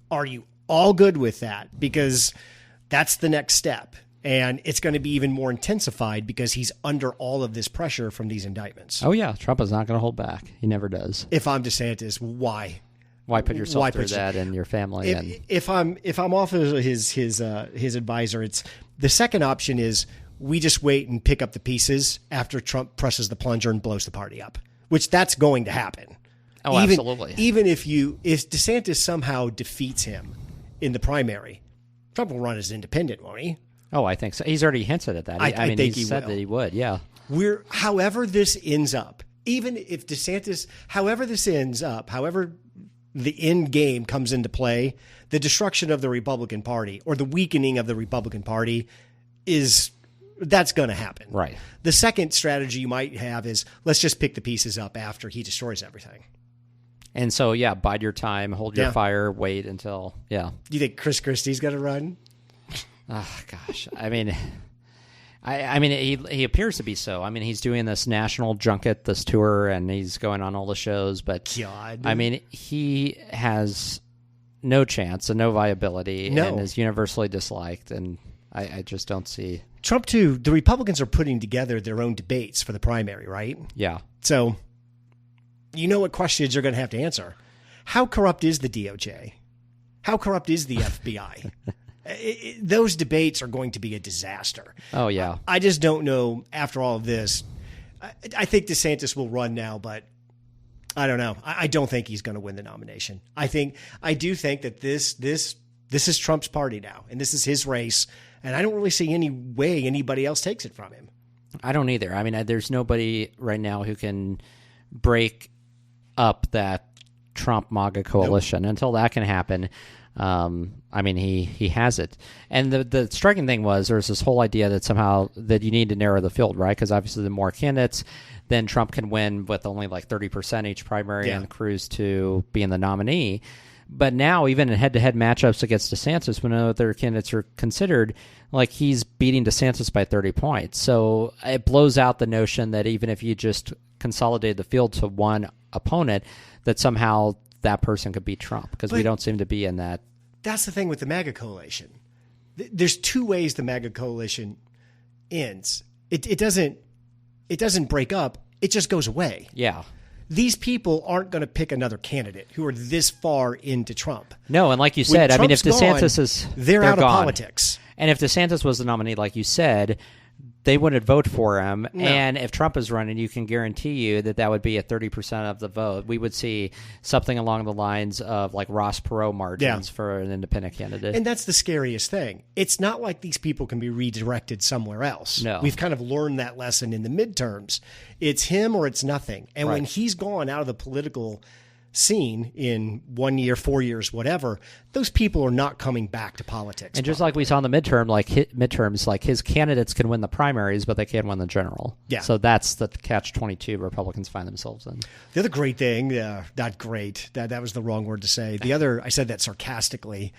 Are you all good with that? Because that's the next step. And it's going to be even more intensified because he's under all of this pressure from these indictments. Oh, yeah. Trump is not going to hold back. He never does. If I'm DeSantis, why? Why put yourself through that and your family? If I'm off of his advisor, it's the second option is we just wait and pick up the pieces after Trump presses the plunger and blows the party up, which that's going to happen. Oh, absolutely. Even if DeSantis somehow defeats him in the primary, Trump will run as independent, won't he? Oh, I think so. He's already hinted at that. I mean, think he said that he would. Yeah. However this ends up, even if DeSantis, however this ends up, however the end game comes into play, the destruction of the Republican Party or the weakening of the Republican Party that's going to happen. Right. The second strategy you might have is let's just pick the pieces up after he destroys everything. And so, yeah, bide your time, hold your fire, wait until, Do you think Chris Christie's going to run? Oh, gosh. I mean, he appears to be so. I mean, he's doing this national junket, this tour, and he's going on all the shows. But God. I mean, he has no chance and no viability, and is universally disliked. And I just don't see Trump too. The Republicans are putting together their own debates for the primary, right? Yeah. So, you know what questions you're going to have to answer? How corrupt is the DOJ? How corrupt is the FBI? Those debates are going to be a disaster. Oh, yeah. I just don't know after all of this. I think DeSantis will run now, but I don't know. I don't think he's going to win the nomination. I do think that this is Trump's party now, and this is his race, and I don't really see any way anybody else takes it from him. I don't either. I mean, there's nobody right now who can break up that Trump MAGA coalition. Nope. Until that can happen. I mean, he has it. And the striking thing was there's this whole idea that somehow that you need to narrow the field, right? Because obviously the more candidates, then Trump can win with only like 30% each primary and cruise to being the nominee. But now, even in head-to-head matchups against DeSantis, when other candidates are considered, like he's beating DeSantis by 30 points. So it blows out the notion that even if you just consolidate the field to one opponent, that somehow that person could beat Trump, because we don't seem to be in that. That's the thing with the MAGA coalition. There's two ways the MAGA coalition ends. It doesn't break up. It just goes away. Yeah. These people aren't going to pick another candidate who are this far into Trump. No, and like you said, I mean, if DeSantis they're out of politics. And if DeSantis was the nominee, like you said, they wouldn't vote for him. No. And if Trump is running, you can guarantee you that would be at 30% of the vote. We would see something along the lines of like Ross Perot margins for an independent candidate. And that's the scariest thing. It's not like these people can be redirected somewhere else. No. We've kind of learned that lesson in the midterms. It's him or it's nothing. And when he's gone out of the political scene in 1 year, 4 years, whatever, those people are not coming back to politics. And just like we saw in the midterms, like his candidates can win the primaries, but they can't win the general. Yeah. So that's the catch-22 Republicans find themselves in. The other great thing, not great, that was the wrong word to say. The other, I said that sarcastically,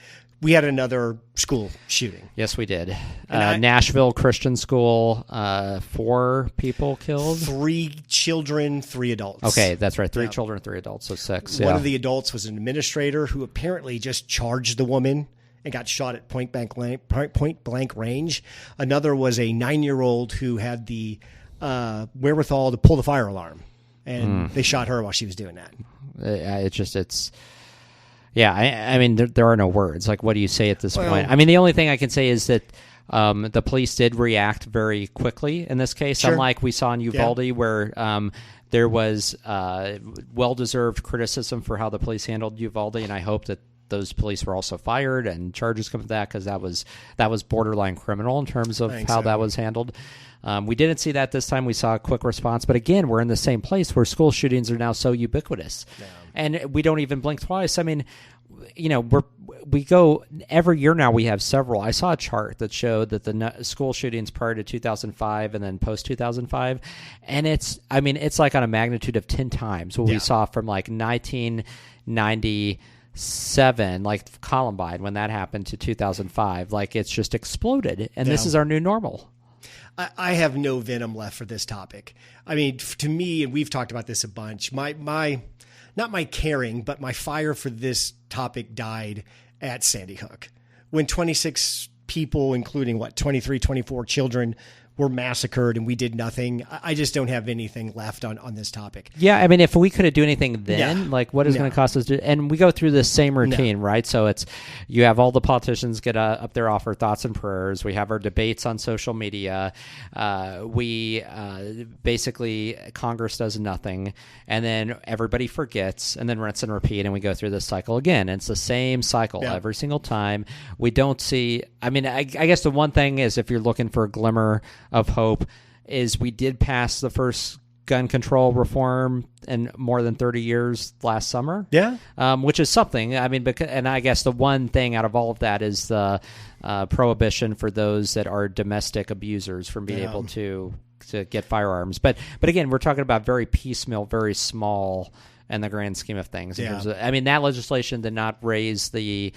we had another school shooting. Yes, we did. Nashville Christian School, 4 people killed. 3 children, 3 adults. Okay, that's right. 3 children, 3 adults, so 6. One of the adults was an administrator who apparently just charged the woman and got shot at point blank range. Another was a 9-year-old who had the wherewithal to pull the fire alarm, and they shot her while she was doing that. Yeah, I mean, there are no words. Like, what do you say at this point? I mean, the only thing I can say is that the police did react very quickly in this case, unlike we saw in Uvalde, where there was well-deserved criticism for how the police handled Uvalde, and I hope that those police were also fired and charges come to that, because that was borderline criminal in terms of how that was handled. We didn't see that this time. We saw a quick response. But again, we're in the same place where school shootings are now so ubiquitous. Yeah. And we don't even blink twice. I mean, you know, we go every year now, we have several. I saw a chart that showed that the school shootings prior to 2005 and then post 2005. And it's like on a magnitude of 10 times what we saw from like 1997, like Columbine, when that happened, to 2005. Like, it's just exploded. And this is our new normal. I have no venom left for this topic. I mean, to me, and we've talked about this a bunch, my not my caring, but my fire for this topic died at Sandy Hook when 26 people, including 23, 24 children were massacred and we did nothing. I just don't have anything left on this topic. Yeah, I mean, if we could do anything then, like what is going to cost us to, and we go through the same routine, right? So it's, you have all the politicians get up there, offer thoughts and prayers. We have our debates on social media. We basically, Congress does nothing, and then everybody forgets, and then rinse and repeat, and we go through this cycle again. And it's the same cycle every single time. We don't see, I mean, I guess the one thing is, if you're looking for a glimmer of hope, is we did pass the first gun control reform in more than 30 years last summer. Yeah. Which is something. I mean, and I guess the one thing out of all of that is the prohibition for those that are domestic abusers from being able to get firearms. But again, we're talking about very piecemeal, very small in the grand scheme of things. I mean, that legislation did not raise the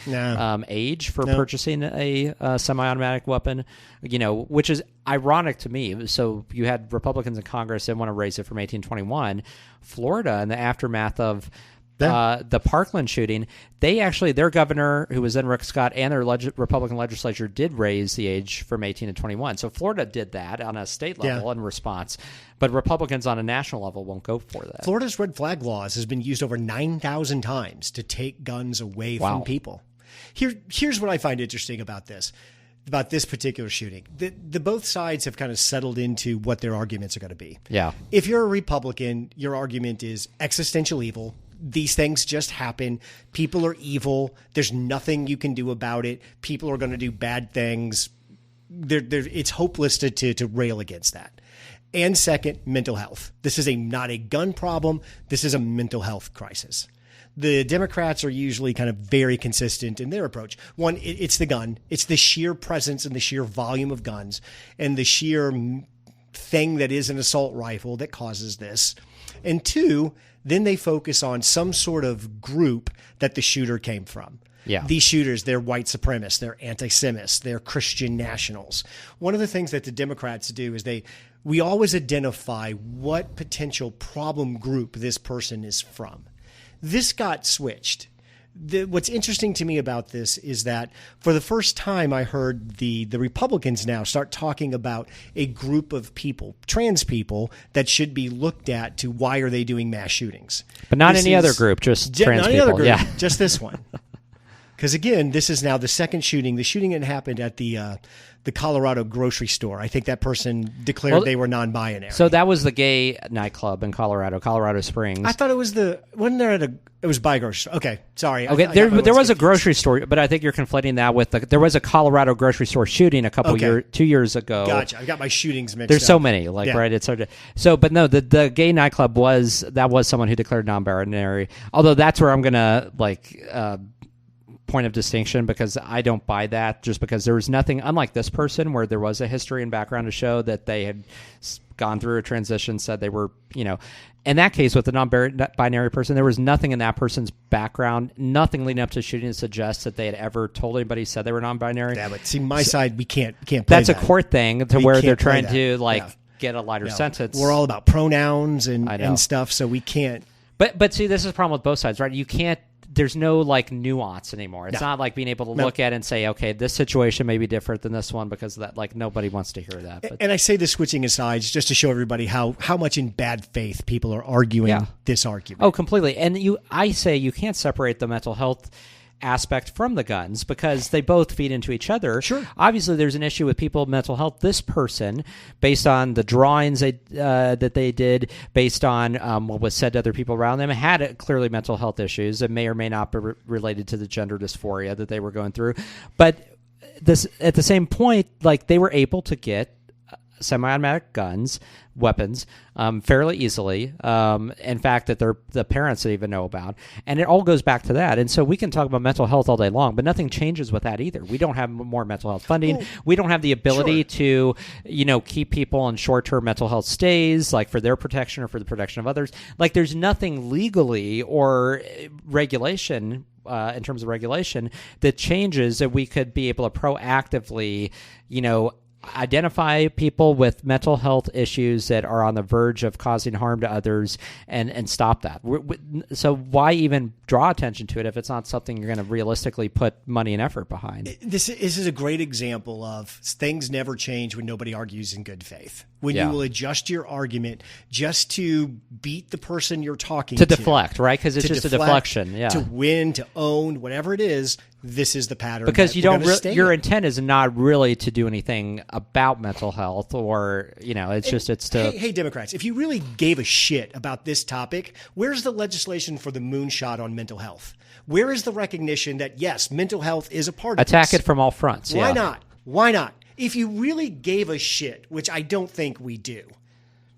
age for purchasing a semi-automatic weapon, which is ironic to me. So you had Republicans in Congress that want to raise it from 18 to 21. Florida, in the aftermath of the Parkland shooting, their governor, who was then Rick Scott, and their Republican legislature did raise the age from 18 to 21. So Florida did that on a state level in response, but Republicans on a national level won't go for that. Florida's red flag laws has been used over 9,000 times to take guns away from people. Here's what I find interesting about this particular shooting. The both sides have kind of settled into what their arguments are going to be. Yeah. If you're a Republican, your argument is existential evil. These things just happen. People are evil. There's nothing you can do about it. People are going to do bad things. It's hopeless to rail against that. And second, mental health. This is not a gun problem. This is a mental health crisis. The Democrats are usually kind of very consistent in their approach. One, it's the gun. It's the sheer presence and the sheer volume of guns and the sheer thing that is an assault rifle that causes this. And two, then they focus on some sort of group that the shooter came from. Yeah. These shooters, they're white supremacists, they're anti-Semites, they're Christian nationals. One of the things that the Democrats do is we always identify what potential problem group this person is from. This got switched. What's interesting to me about this is that for the first time, I heard the Republicans now start talking about a group of people, trans people, that should be looked at to why are they doing mass shootings. But not any other group, just trans people. Other group, just this one. Because again, this is now the second shooting. The shooting that happened at the Colorado grocery store. I think that person declared they were non-binary. So that was the gay nightclub in Colorado Springs. I thought it was it was by grocery store. Okay, sorry. Okay, there was a grocery store, but I think you're conflating that with there was a Colorado grocery store shooting 2 years ago. Gotcha. I got my shootings mixed up. There's so many, right? It's hard to, but no, the gay nightclub was someone who declared non-binary. Although that's where I'm gonna point of distinction, because I don't buy that, just because there was nothing, unlike this person, where there was a history and background to show that they had gone through a transition, said they were, in that case with the non-binary person, there was nothing in that person's background, nothing leading up to shooting to suggest that they had ever told anybody said they were non-binary. Yeah, but see, my side, we can't play that's that. A court thing where they're trying to get a lighter sentence. We're all about pronouns and stuff, so we can't. But see, this is a problem with both sides, right? You can't. There's no nuance anymore. It's not like being able to look at it and say, okay, this situation may be different than this one, because of that, nobody wants to hear that. But. And I say this switching asides just to show everybody how much in bad faith people are arguing this argument. Oh, completely. And I say you can't separate the mental health aspect from the guns, because they both feed into each other. Sure. Obviously, there's an issue with people's mental health. This person, based on the drawings that they did, based on what was said to other people around them, had clearly mental health issues that may or may not be related to the gender dysphoria that they were going through. But this, at the same point, they were able to get semi-automatic weapons fairly easily. In fact, that the parents didn't even know about. And it all goes back to that. And so we can talk about mental health all day long, but nothing changes with that either. We don't have more mental health funding. Well, we don't have the ability to, keep people in short-term mental health stays, for their protection or for the protection of others. There's nothing legally or regulation in terms of regulation that changes that we could be able to proactively, identify people with mental health issues that are on the verge of causing harm to others and stop that. So why even draw attention to it if it's not something you're going to realistically put money and effort behind? This is a great example of things never change when nobody argues in good faith. When you will adjust your argument just to beat the person you're talking to. To deflect, right? Because it's just a deflection. Yeah. To win, to own, whatever it is, this is the pattern. Because your intent is not really to do anything about mental health, or it's to. Hey, Democrats, if you really gave a shit about this topic, where's the legislation for the moonshot on mental health? Where is the recognition that yes, mental health is a part of attack this? It from all fronts? Why not? Why not? If you really gave a shit, which I don't think we do,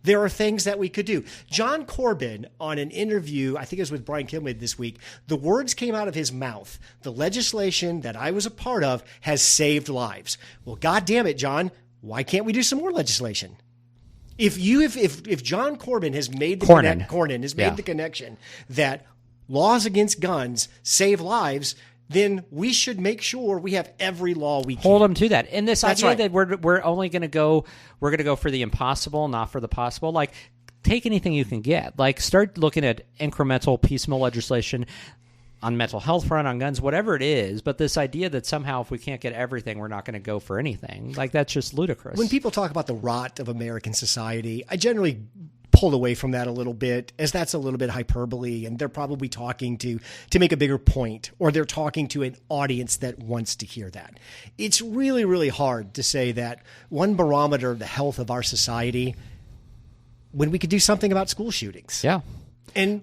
there are things that we could do. John Corbyn, on an interview, I think it was with Brian Kilmeade this week, the words came out of his mouth. The legislation that I was a part of has saved lives. Well, God damn it, John. Why can't we do some more legislation? If John Corbyn has made the the connection that laws against guns save lives, then we should make sure we have every law we can. Hold them to that. And this idea that we're only going to go for the impossible, not for the possible. Like, take anything you can get. Like, start looking at incremental piecemeal legislation on mental health front, on guns, whatever it is. But this idea that somehow if we can't get everything, we're not going to go for anything, like, that's just ludicrous. When people talk about the rot of American society, I generally pulled away from that a little bit, as that's a little bit hyperbole, and they're probably talking to make a bigger point, or they're talking to an audience that wants to hear that. It's really, really hard to say that one barometer of the health of our society when we could do something about school shootings. Yeah. And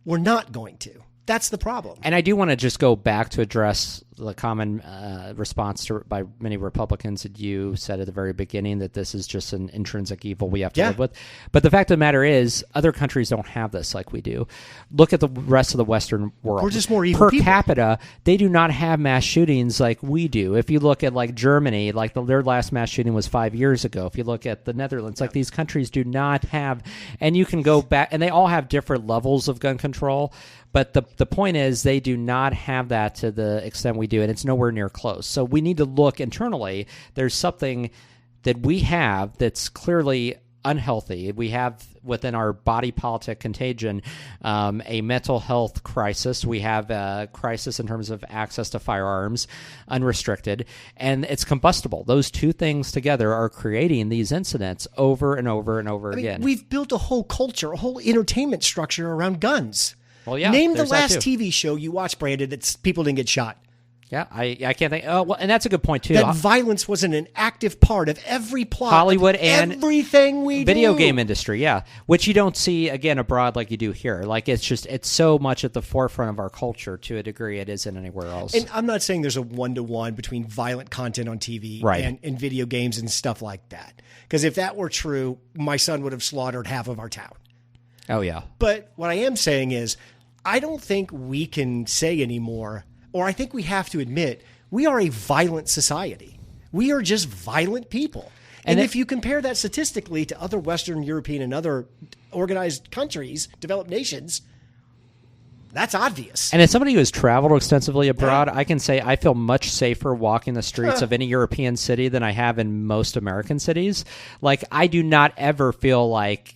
we're not going to. That's the problem. And I do want to just go back to address the common response by many Republicans that you said at the very beginning, that this is just an intrinsic evil we have to live with. But the fact of the matter is, other countries don't have this like we do. Look at the rest of the Western world. We're just more evil people. Per capita, they do not have mass shootings like we do. If you look at like Germany, like their last mass shooting was 5 years ago. If you look at the Netherlands, like these countries do not have, and you can go back, and they all have different levels of gun control. But the point is, they do not have that to the extent we do, and it's nowhere near close. So we need to look internally. There's something that we have that's clearly unhealthy. We have within our body politic contagion a mental health crisis. We have a crisis in terms of access to firearms, unrestricted, and it's combustible. Those two things together are creating these incidents over and over and over again. We've built a whole culture, a whole entertainment structure around guns. Well, yeah, name the last TV show you watched, Brandon, that people didn't get shot. Yeah, I can't think. Oh, well, and that's a good point too. That violence wasn't an active part of every plot, Hollywood, and everything we video game industry. Yeah, which you don't see again abroad like you do here. Like it's so much at the forefront of our culture to a degree it isn't anywhere else. And I'm not saying there's a 1-to-1 between violent content on TV and video games and stuff like that. Because if that were true, my son would have slaughtered half of our town. Oh yeah. But what I am saying is, I don't think we can say anymore, or I think we have to admit, we are a violent society. We are just violent people. And if you compare that statistically to other Western European and other organized countries, developed nations, that's obvious. And as somebody who has traveled extensively abroad, I can say I feel much safer walking the streets of any European city than I have in most American cities. Like, I do not ever feel like,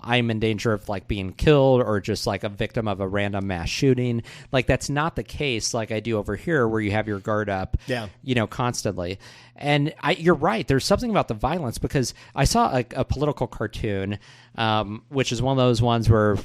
I'm in danger of like being killed or just like a victim of a random mass shooting. Like, that's not the case like I do over here where you have your guard up, constantly. And you're right. There's something about the violence, because I saw a political cartoon, which is one of those ones where,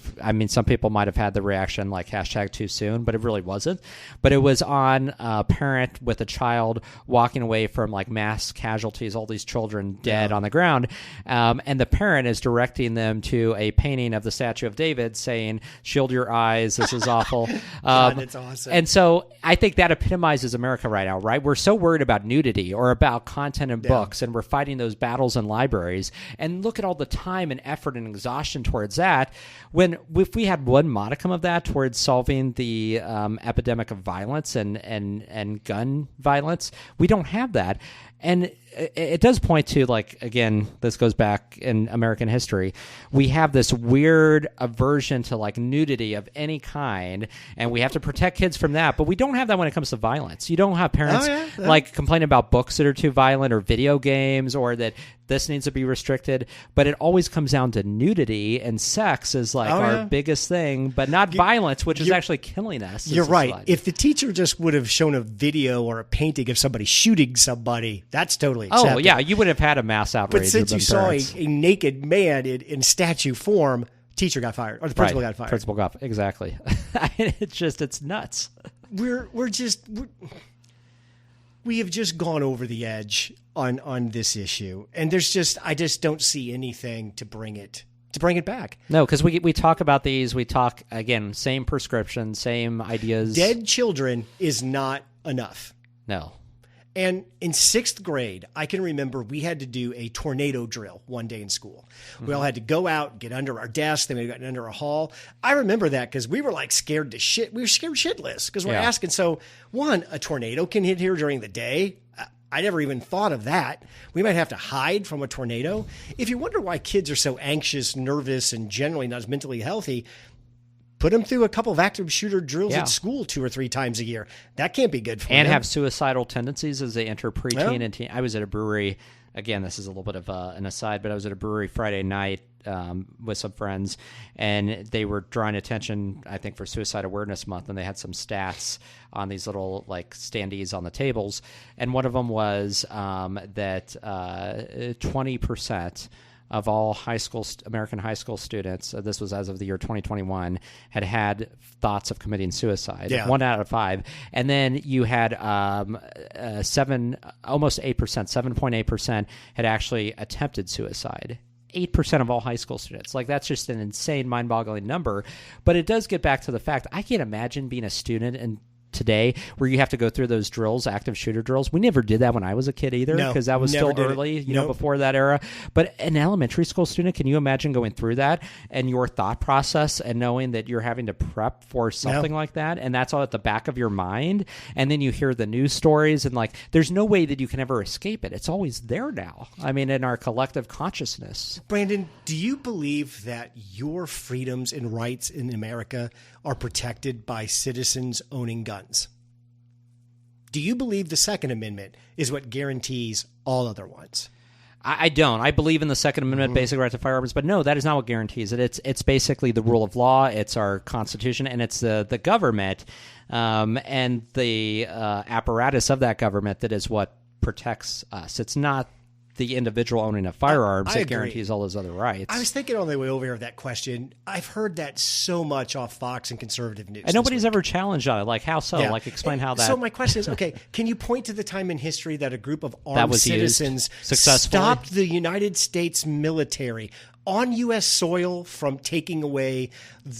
some people might have had the reaction like #too soon, but it really wasn't. But it was on a parent with a child walking away from like mass casualties, all these children dead on the ground. And the parent is directing them to a painting of the Statue of David saying, "Shield your eyes. This is awful." God, that's awesome. And so I think that epitomizes America right now, right? We're so worried about nudity or about content in books, and we're fighting those battles in libraries. And look at all the time and effort and exhaustion towards that. If we had one modicum of that towards solving the epidemic of violence and gun violence, we don't have that. And it does point to, like, again, this goes back in American history. We have this weird aversion to, like, nudity of any kind, and we have to protect kids from that. But we don't have that when it comes to violence. You don't have parents like complaining about books that are too violent or video games or that this needs to be restricted. But it always comes down to nudity, and sex is like our biggest thing, but not violence, which is actually killing us. You're right. If the teacher just would have shown a video or a painting of somebody shooting somebody, that's totally acceptable. Oh, yeah, you would have had a mass outrage. But since you saw a naked man in statue form, teacher got fired, or the principal got fired. Principal got exactly. It's nuts. We have just gone over the edge on this issue, and I just don't see anything to bring it back. No, because we talk about these. We talk again, same prescription, same ideas. Dead children is not enough. No. And in 6th grade, I can remember we had to do a tornado drill one day in school. Mm-hmm. We all had to go out, get under our desk, then we got under a hall. I remember that because we were like scared to shit. We were scared shitless because we're asking. So, one, a tornado can hit here during the day. I never even thought of that. We might have to hide from a tornado. If you wonder why kids are so anxious, nervous, and generally not as mentally healthy, put them through a couple of active shooter drills at school 2 or 3 times a year. That can't be good for them. And have suicidal tendencies as they enter preteen and teen. I was at a brewery. Again, this is a little bit of an aside, but I was at a brewery Friday night with some friends, and they were drawing attention, I think, for Suicide Awareness Month, and they had some stats on these little, like, standees on the tables. And one of them was that 20% of all American high school students, this was as of the year 2021, had thoughts of committing suicide. Yeah. 1 out of 5. And then you had almost 8%, 7.8% had actually attempted suicide. 8% of all high school students. Like, that's just an insane, mind-boggling number. But it does get back to the fact, I can't imagine being a student and today where you have to go through those drills, active shooter drills. We never did that when I was a kid either, because that was still early, you know, before that era. But an elementary school student, can you imagine going through that and your thought process and knowing that you're having to prep for something like that, and that's all at the back of your mind, and then you hear the news stories, and, like, there's no way that you can ever escape it. It's always there now. I mean, in our collective consciousness. Brandon, do you believe that your freedoms and rights in America are protected by citizens owning guns? Do you believe the Second Amendment is what guarantees all other ones? I don't. I believe in the Second Amendment, basic right to firearms, but no, that is not what guarantees it. It's basically the rule of law, it's our Constitution, and it's the government and the apparatus of that government that is what protects us. It's not the individual owning of firearms that guarantees all those other rights. I was thinking on the way over here of that question. I've heard that so much off Fox and conservative news. And nobody's ever challenged on it. Like, how so? Yeah. Like, explain how that... So my question is, okay, can you point to the time in history that a group of armed citizens stopped the United States military on U.S. soil from taking away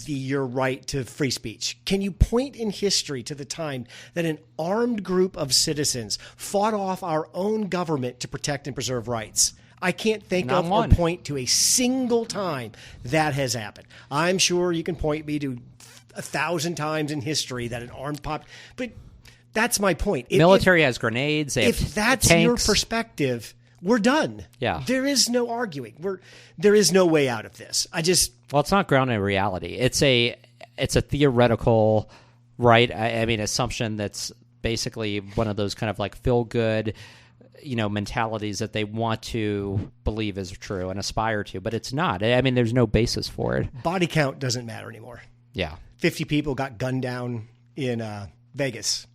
your right to free speech? Can you point in history to the time that an armed group of citizens fought off our own government to protect and preserve rights? I can't think of or point to a single time that has happened. I'm sure you can point me to 1,000 times in history that an armed but that's my point. Military has grenades. If that's tanks. Your perspective, we're done. Yeah. There is no arguing. There is no way out of this. Well, it's not grounded in reality. It's a theoretical, right? I mean, assumption that's basically one of those kind of like feel good, mentalities that they want to believe is true and aspire to, but it's not. I mean, there's no basis for it. Body count doesn't matter anymore. Yeah. 50 people got gunned down in Vegas.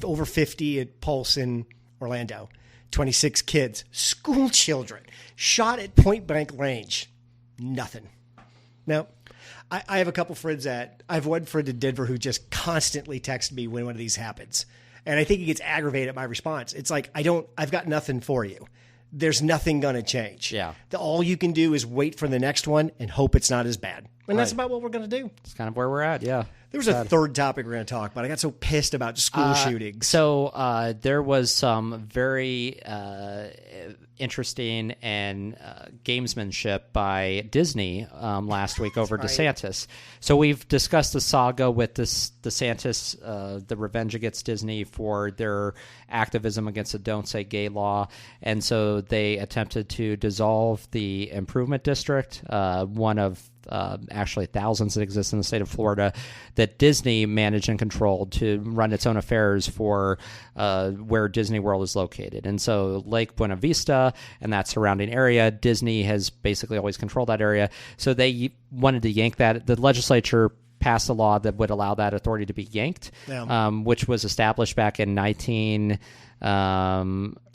Over 50 at Pulse in Orlando. 26 kids, school children, shot at point-blank range. Nothing. Now, I have a couple friends I have one friend in Denver who just constantly texts me when one of these happens. And I think he gets aggravated at my response. It's like, I've got nothing for you. There's nothing going to change. Yeah. All you can do is wait for the next one and hope it's not as bad. And that's about what we're going to do. It's kind of where we're at, yeah. There was a third topic we're going to talk about. I got so pissed about school shootings. So there was some very interesting and gamesmanship by Disney last week over DeSantis. So we've discussed the saga with this DeSantis, the revenge against Disney for their activism against the Don't Say Gay law. And so they attempted to dissolve the Improvement District, one of actually thousands that exist in the state of Florida, that Disney managed and controlled to run its own affairs for where Disney World is located. And so Lake Buena Vista and that surrounding area, Disney has basically always controlled that area. So they wanted to yank that. The legislature passed a law that would allow that authority to be yanked, which was established back in 19... it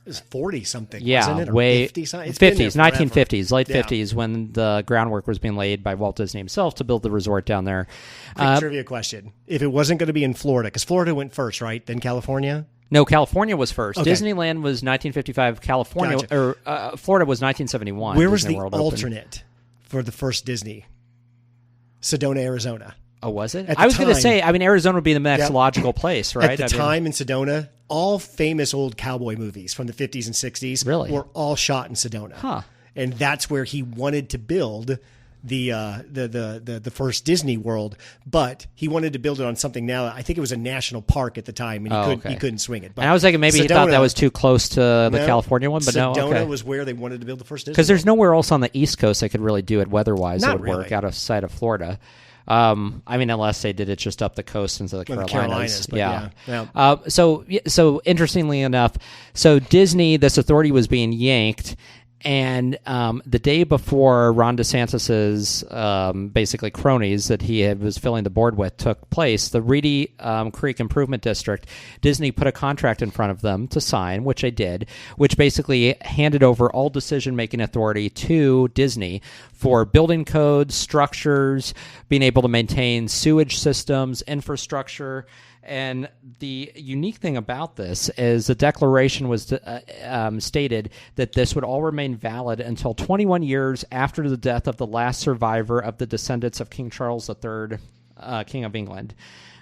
was 40-something, yeah, wasn't it? Or way 50-something? It's 50s, been there 1950s, late 50s, when the groundwork was being laid by Walt Disney himself to build the resort down there. Quick trivia question. If it wasn't going to be in Florida, because Florida went first, right? Then California? No, California was first. Okay. Disneyland was 1955. California, Gotcha. or Florida was 1971. Where was Disney the World opened. alternate for the first Disney? Sedona, Arizona. Oh, was it? At the I was going to time- say, I mean, Arizona would be the next Yep. logical place, right? At the time in Sedona, all famous old cowboy movies from the 50s and 60s Really? were all shot in Sedona. Huh. And that's where he wanted to build the first Disney World, but he wanted to build it on something now. I think it was a national park at the time, and he couldn't swing it. But And I was thinking maybe he thought that was too close to the California one, but Sedona no, okay. was where they wanted to build the first Disney Because there's World. nowhere else on the East Coast they could really do it weather-wise that Not would work really. out of sight of Florida. I mean, unless they did it just up the coast into the Well, Carolinas. but yeah. So interestingly enough, so Disney, this authority was being yanked, and the day before Ron DeSantis's basically cronies that he was filling the board with took place, the Reedy Creek Improvement District, Disney put a contract in front of them to sign, which they did, which basically handed over all decision-making authority to Disney for building codes, structures, being able to maintain sewage systems, infrastructure. And the unique thing about this is the declaration was stated that this would all remain valid until 21 years after the death of the last survivor of the descendants of King Charles III, King of England.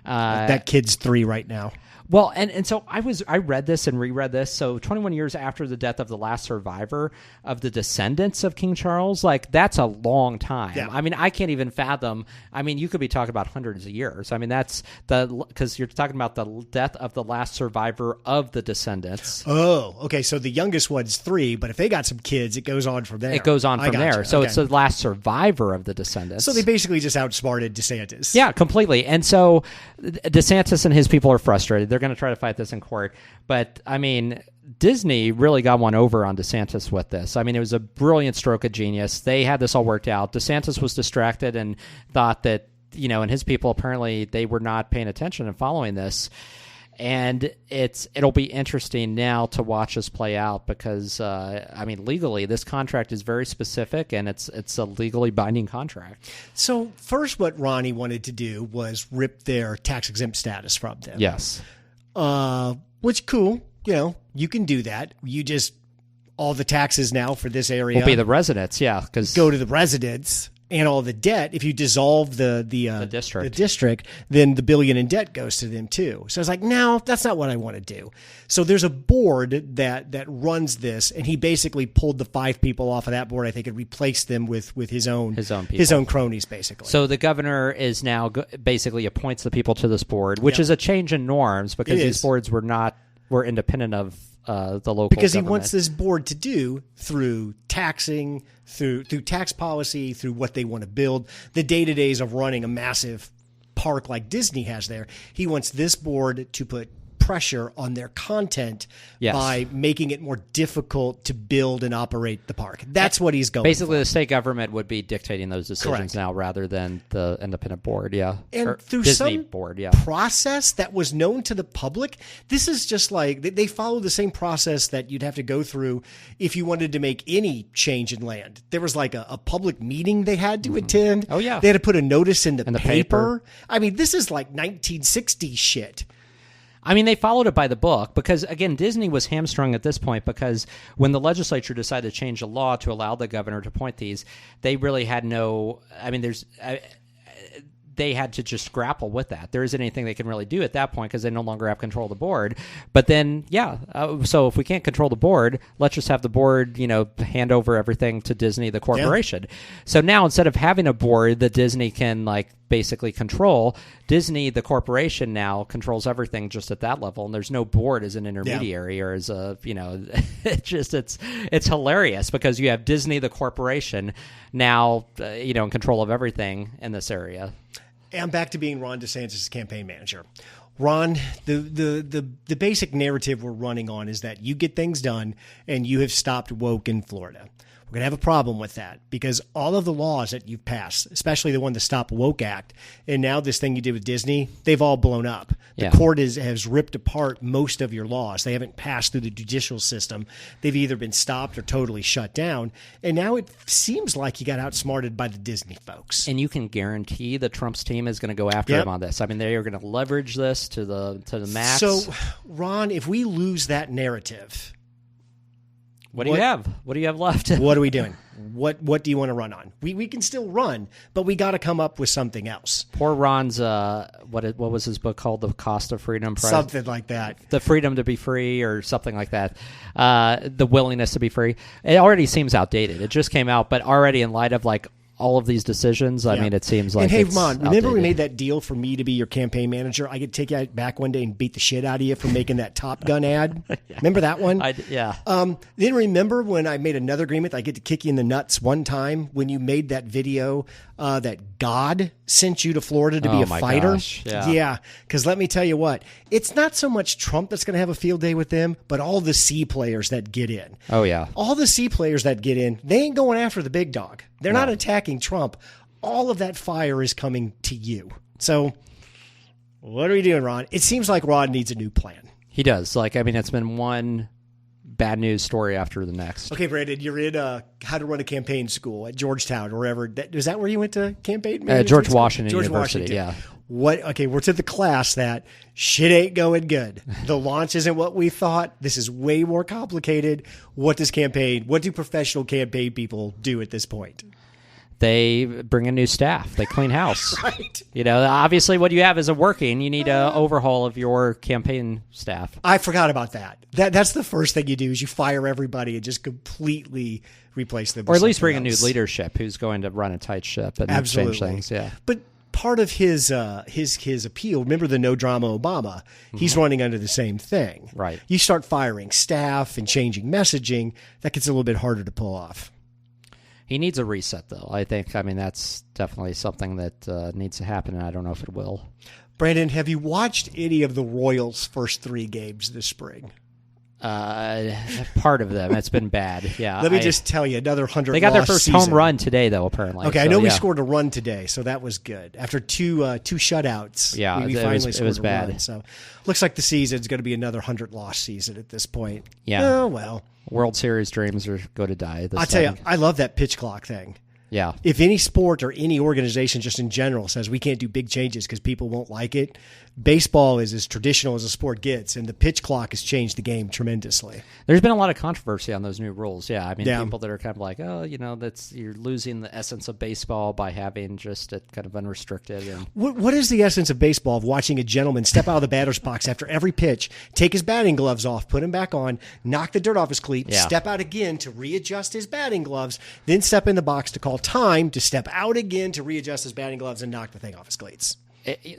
That kid's 3 right now. Well, and so I read this and reread this. So 21 years after the death of the last survivor of the descendants of King Charles, like that's a long time. Yeah. I mean, I can't even fathom. I mean, you could be talking about hundreds of years. I mean, that's because you're talking about the death of the last survivor of the descendants. Oh, okay. So the youngest one's 3, but if they got some kids, it goes on from there. It goes on I from gotcha. there. So Okay. it's the last survivor of the descendants. So they basically just outsmarted DeSantis. Yeah, completely. And so DeSantis and his people are frustrated. They're going to try to fight this in court. But, I mean, Disney really got one over on DeSantis with this. I mean, it was a brilliant stroke of genius. They had this all worked out. DeSantis was distracted and thought that, and his people apparently they were not paying attention and following this. And it'll be interesting now to watch this play out because, I mean, legally, this contract is very specific and it's a legally binding contract. So first what Ronnie wanted to do was rip their tax-exempt status from them. Yes. Which, cool. You can do that. You just, all the taxes now for this area Will be the residents, yeah. Because go to the residents. And all the debt, if you dissolve the district, then the billion in debt goes to them too. So I was like, no, that's not what I want to do. So there's a board that runs this, and he basically pulled the 5 people off of that board, I think, and replaced them with his own people. his own cronies, basically. So the governor is now basically appoints the people to this board, which is a change in norms because these boards were independent of the local because government. he wants this board to do through taxing, through tax policy, through what they want to build, the day-to-days of running a massive park like Disney has there. He wants this board to put pressure on their content by making it more difficult to build and operate the park. That's what he's going Basically, for. the state government would be dictating those decisions Correct. now rather than the independent board, yeah. And Or through Disney some board, yeah. process that was known to the public, this is just like they follow the same process that you'd have to go through if you wanted to make any change in land. There was like a public meeting they had to attend. Oh, yeah. They had to put a notice in the the paper. I mean, this is like 1960s shit. I mean, they followed it by the book because, again, Disney was hamstrung at this point because when the legislature decided to change the law to allow the governor to appoint these, they really had no – I mean, they had to just grapple with that. There isn't anything they can really do at that point because they no longer have control of the board. But then, so if we can't control the board, let's just have the board, hand over everything to Disney, the corporation. Yeah. So now instead of having a board that Disney can basically control, Disney, the corporation, now controls everything just at that level, and there's no board as an intermediary or as a, it's hilarious because you have Disney, the corporation, now, in control of everything in this area. And I'm back to being Ron DeSantis' campaign manager. Ron, the basic narrative we're running on is that you get things done and you have stopped woke in Florida. We're going to have a problem with that because all of the laws that you've passed, especially the one, the Stop Woke Act, and now this thing you did with Disney, they've all blown up. The court has ripped apart most of your laws. They haven't passed through the judicial system. They've either been stopped or totally shut down. And now it seems like you got outsmarted by the Disney folks. And you can guarantee that Trump's team is going to go after him on this. I mean, they are going to leverage this to the max. So, Ron, if we lose that narrative... What do you have? What do you have left? What are we doing? What do you want to run on? We can still run, but we got to come up with something else. Poor Ron's, what was his book called? The Cost of Freedom? Something like that. The Freedom to be Free or something like that. The Willingness to be Free. It already seems outdated. It just came out, but already in light of all of these decisions, I mean, it seems like. And hey, it's Ron, remember outdated. we made that deal for me to be your campaign manager? I could take you back one day and beat the shit out of you for making that Top Gun ad. Remember that one? Then remember when I made another agreement that I get to kick you in the nuts one time when you made that video that God sent you to Florida to be a fighter? Gosh. Yeah. Because let me tell you what, it's not so much Trump that's going to have a field day with them, but all the C players that get in. Oh, yeah. All the C players that get in, they ain't going after the big dog. They're not attacking Trump. All of that fire is coming to you. So what are we doing, Ron? It seems like Ron needs a new plan. He does. It's been one bad news story after the next. Okay, Brandon, you're in how to run a campaign school at Georgetown or wherever. Is that where you went to campaign? George Washington University, yeah. Okay, we're to the class that shit ain't going good. The launch isn't what we thought. This is way more complicated. What do professional campaign people do at this point? They bring in new staff. They clean house. Right. Obviously what you have isn't working. You need an overhaul of your campaign staff. I forgot about that. That's the first thing you do is you fire everybody and just completely replace them. Or at least bring a new leadership who's going to run a tight ship and change things. Yeah. But part of his appeal, remember the no drama Obama, he's running under the same thing. Right. You start firing staff and changing messaging, that gets a little bit harder to pull off. He needs a reset, though. I think, that's definitely something that needs to happen, and I don't know if it will. Brandon, have you watched any of the Royals' first 3 games this spring? Part of them. It's been bad. Yeah. Let me just tell you, another 100. They got their first home run today, though. Apparently. Okay, I know we scored a run today, so that was good. After two shutouts, we finally scored a run. So, looks like the season's going to be another 100-loss season at this point. Yeah. Oh well. World Series dreams are going to die. I'll tell you, I love that pitch clock thing. Yeah. If any sport or any organization just in general says we can't do big changes because people won't like it, baseball is as traditional as a sport gets, and the pitch clock has changed the game tremendously. There's been a lot of controversy on those new rules. Yeah. People that are kind of like, you're losing the essence of baseball by having just it kind of unrestricted. And what is the essence of baseball of watching a gentleman step out of the batter's box after every pitch, take his batting gloves off, put them back on, knock the dirt off his cleat, step out again to readjust his batting gloves, then step in the box to call time to step out again to readjust his batting gloves and knock the thing off his cleats?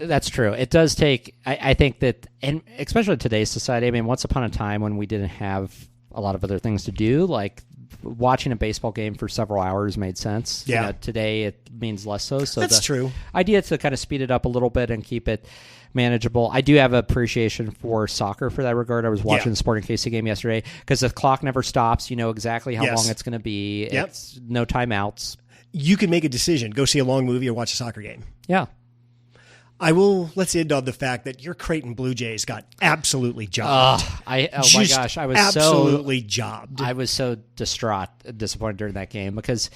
That's true. It does take, I think that, and especially in today's society, once upon a time when we didn't have a lot of other things to do, like watching a baseball game for several hours made sense. Yeah. Today it means less so. So that's true. Idea to kind of speed it up a little bit and keep it manageable. I do have appreciation for soccer for that regard. I was watching the Sporting KC game yesterday because the clock never stops. You know exactly how long it's going to be. Yep. It's no timeouts. You can make a decision. Go see a long movie or watch a soccer game. Yeah. Let's end on the fact that your Creighton Blue Jays got absolutely jobbed. My gosh. I was absolutely jobbed. I was so disappointed during that game because,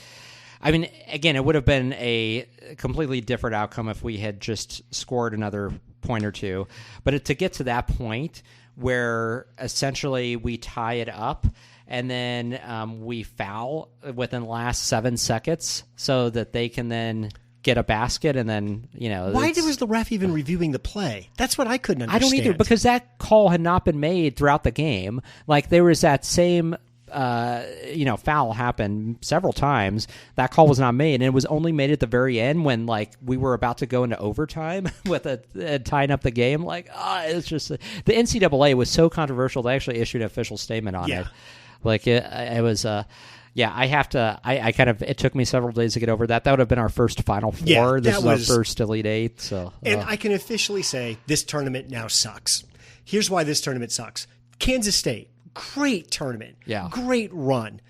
again, it would have been a completely different outcome if we had just scored another point or two. But to get to that point where essentially we tie it up and then we foul within the last 7 seconds so that they can then get a basket and then, Why was the ref even reviewing the play? That's what I couldn't understand. I don't either, because that call had not been made throughout the game. Like, there was that same foul happened several times. That call was not made, and it was only made at the very end when, like, we were about to go into overtime with tying up the game. Like, it's just the NCAA was so controversial. They actually issued an official statement on it. Like, it was. I have to. I kind of. It took me several days to get over that. That would have been our first Final Four. Yeah, this is our first Elite Eight. So, and I can officially say this tournament now sucks. Here's why this tournament sucks. Kansas State. Great tournament. Yeah. Great run.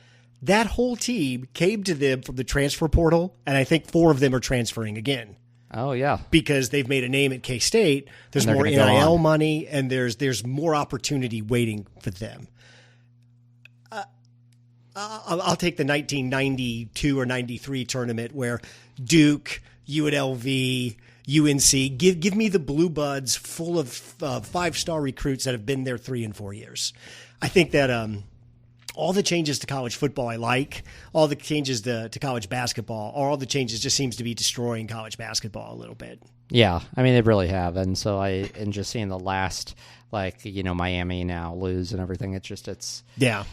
That whole team came to them from the transfer portal, and I think 4 of them are transferring again. Oh, yeah. Because they've made a name at K-State. There's more NIL money, and there's more opportunity waiting for them. I'll take the 1992 or 93 tournament where Duke, UNLV, UNC, give me the Blue Buds full of 5-star recruits that have been there 3 and 4 years. I think that all the changes to college football I like, all the changes to college basketball, all the changes just seems to be destroying college basketball a little bit. Yeah, I mean, they really have. And so and just seeing the last, Miami now lose and everything, Yeah,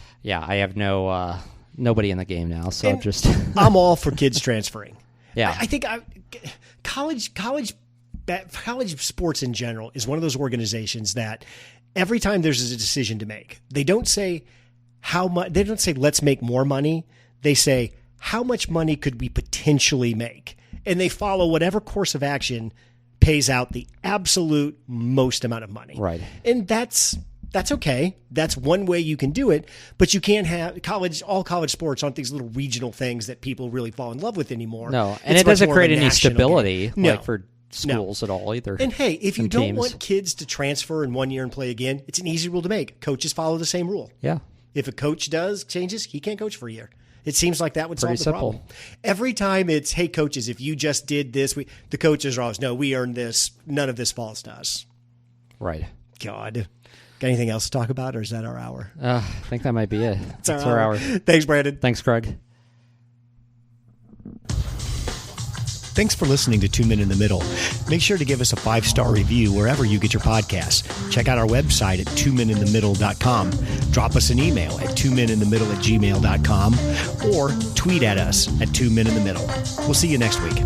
I have nobody in the game now, so I'm all for kids transferring. Yeah. I think college sports in general is one of those organizations that every time there's a decision to make, they don't say how much. They don't say let's make more money. They say how much money could we potentially make, and they follow whatever course of action pays out the absolute most amount of money. Right, and that's okay. That's one way you can do it, but you can't have all college sports aren't these little regional things that people really fall in love with anymore. No, and it doesn't create any stability for schools at all either. And hey, if you don't want kids to transfer in 1 year and play again, it's an easy rule to make. Coaches follow the same rule. Yeah. If a coach changes, he can't coach for a year. It seems like that would solve the simple. problem. Every time it's, hey, coaches, if you just did this, the coaches are always, no, we earned this. None of this falls to us. Right. God. Got anything else to talk about, or is that our hour? I think that might be it. It's our hour. Thanks, Brandon. Thanks, Craig. Thanks for listening to 2 Men in the Middle. Make sure to give us a 5-star review wherever you get your podcasts. Check out our website at 2meninthemiddle.com. Drop us an email at 2meninthemiddle@gmail.com or tweet at us at 2 Men in the Middle. We'll see you next week.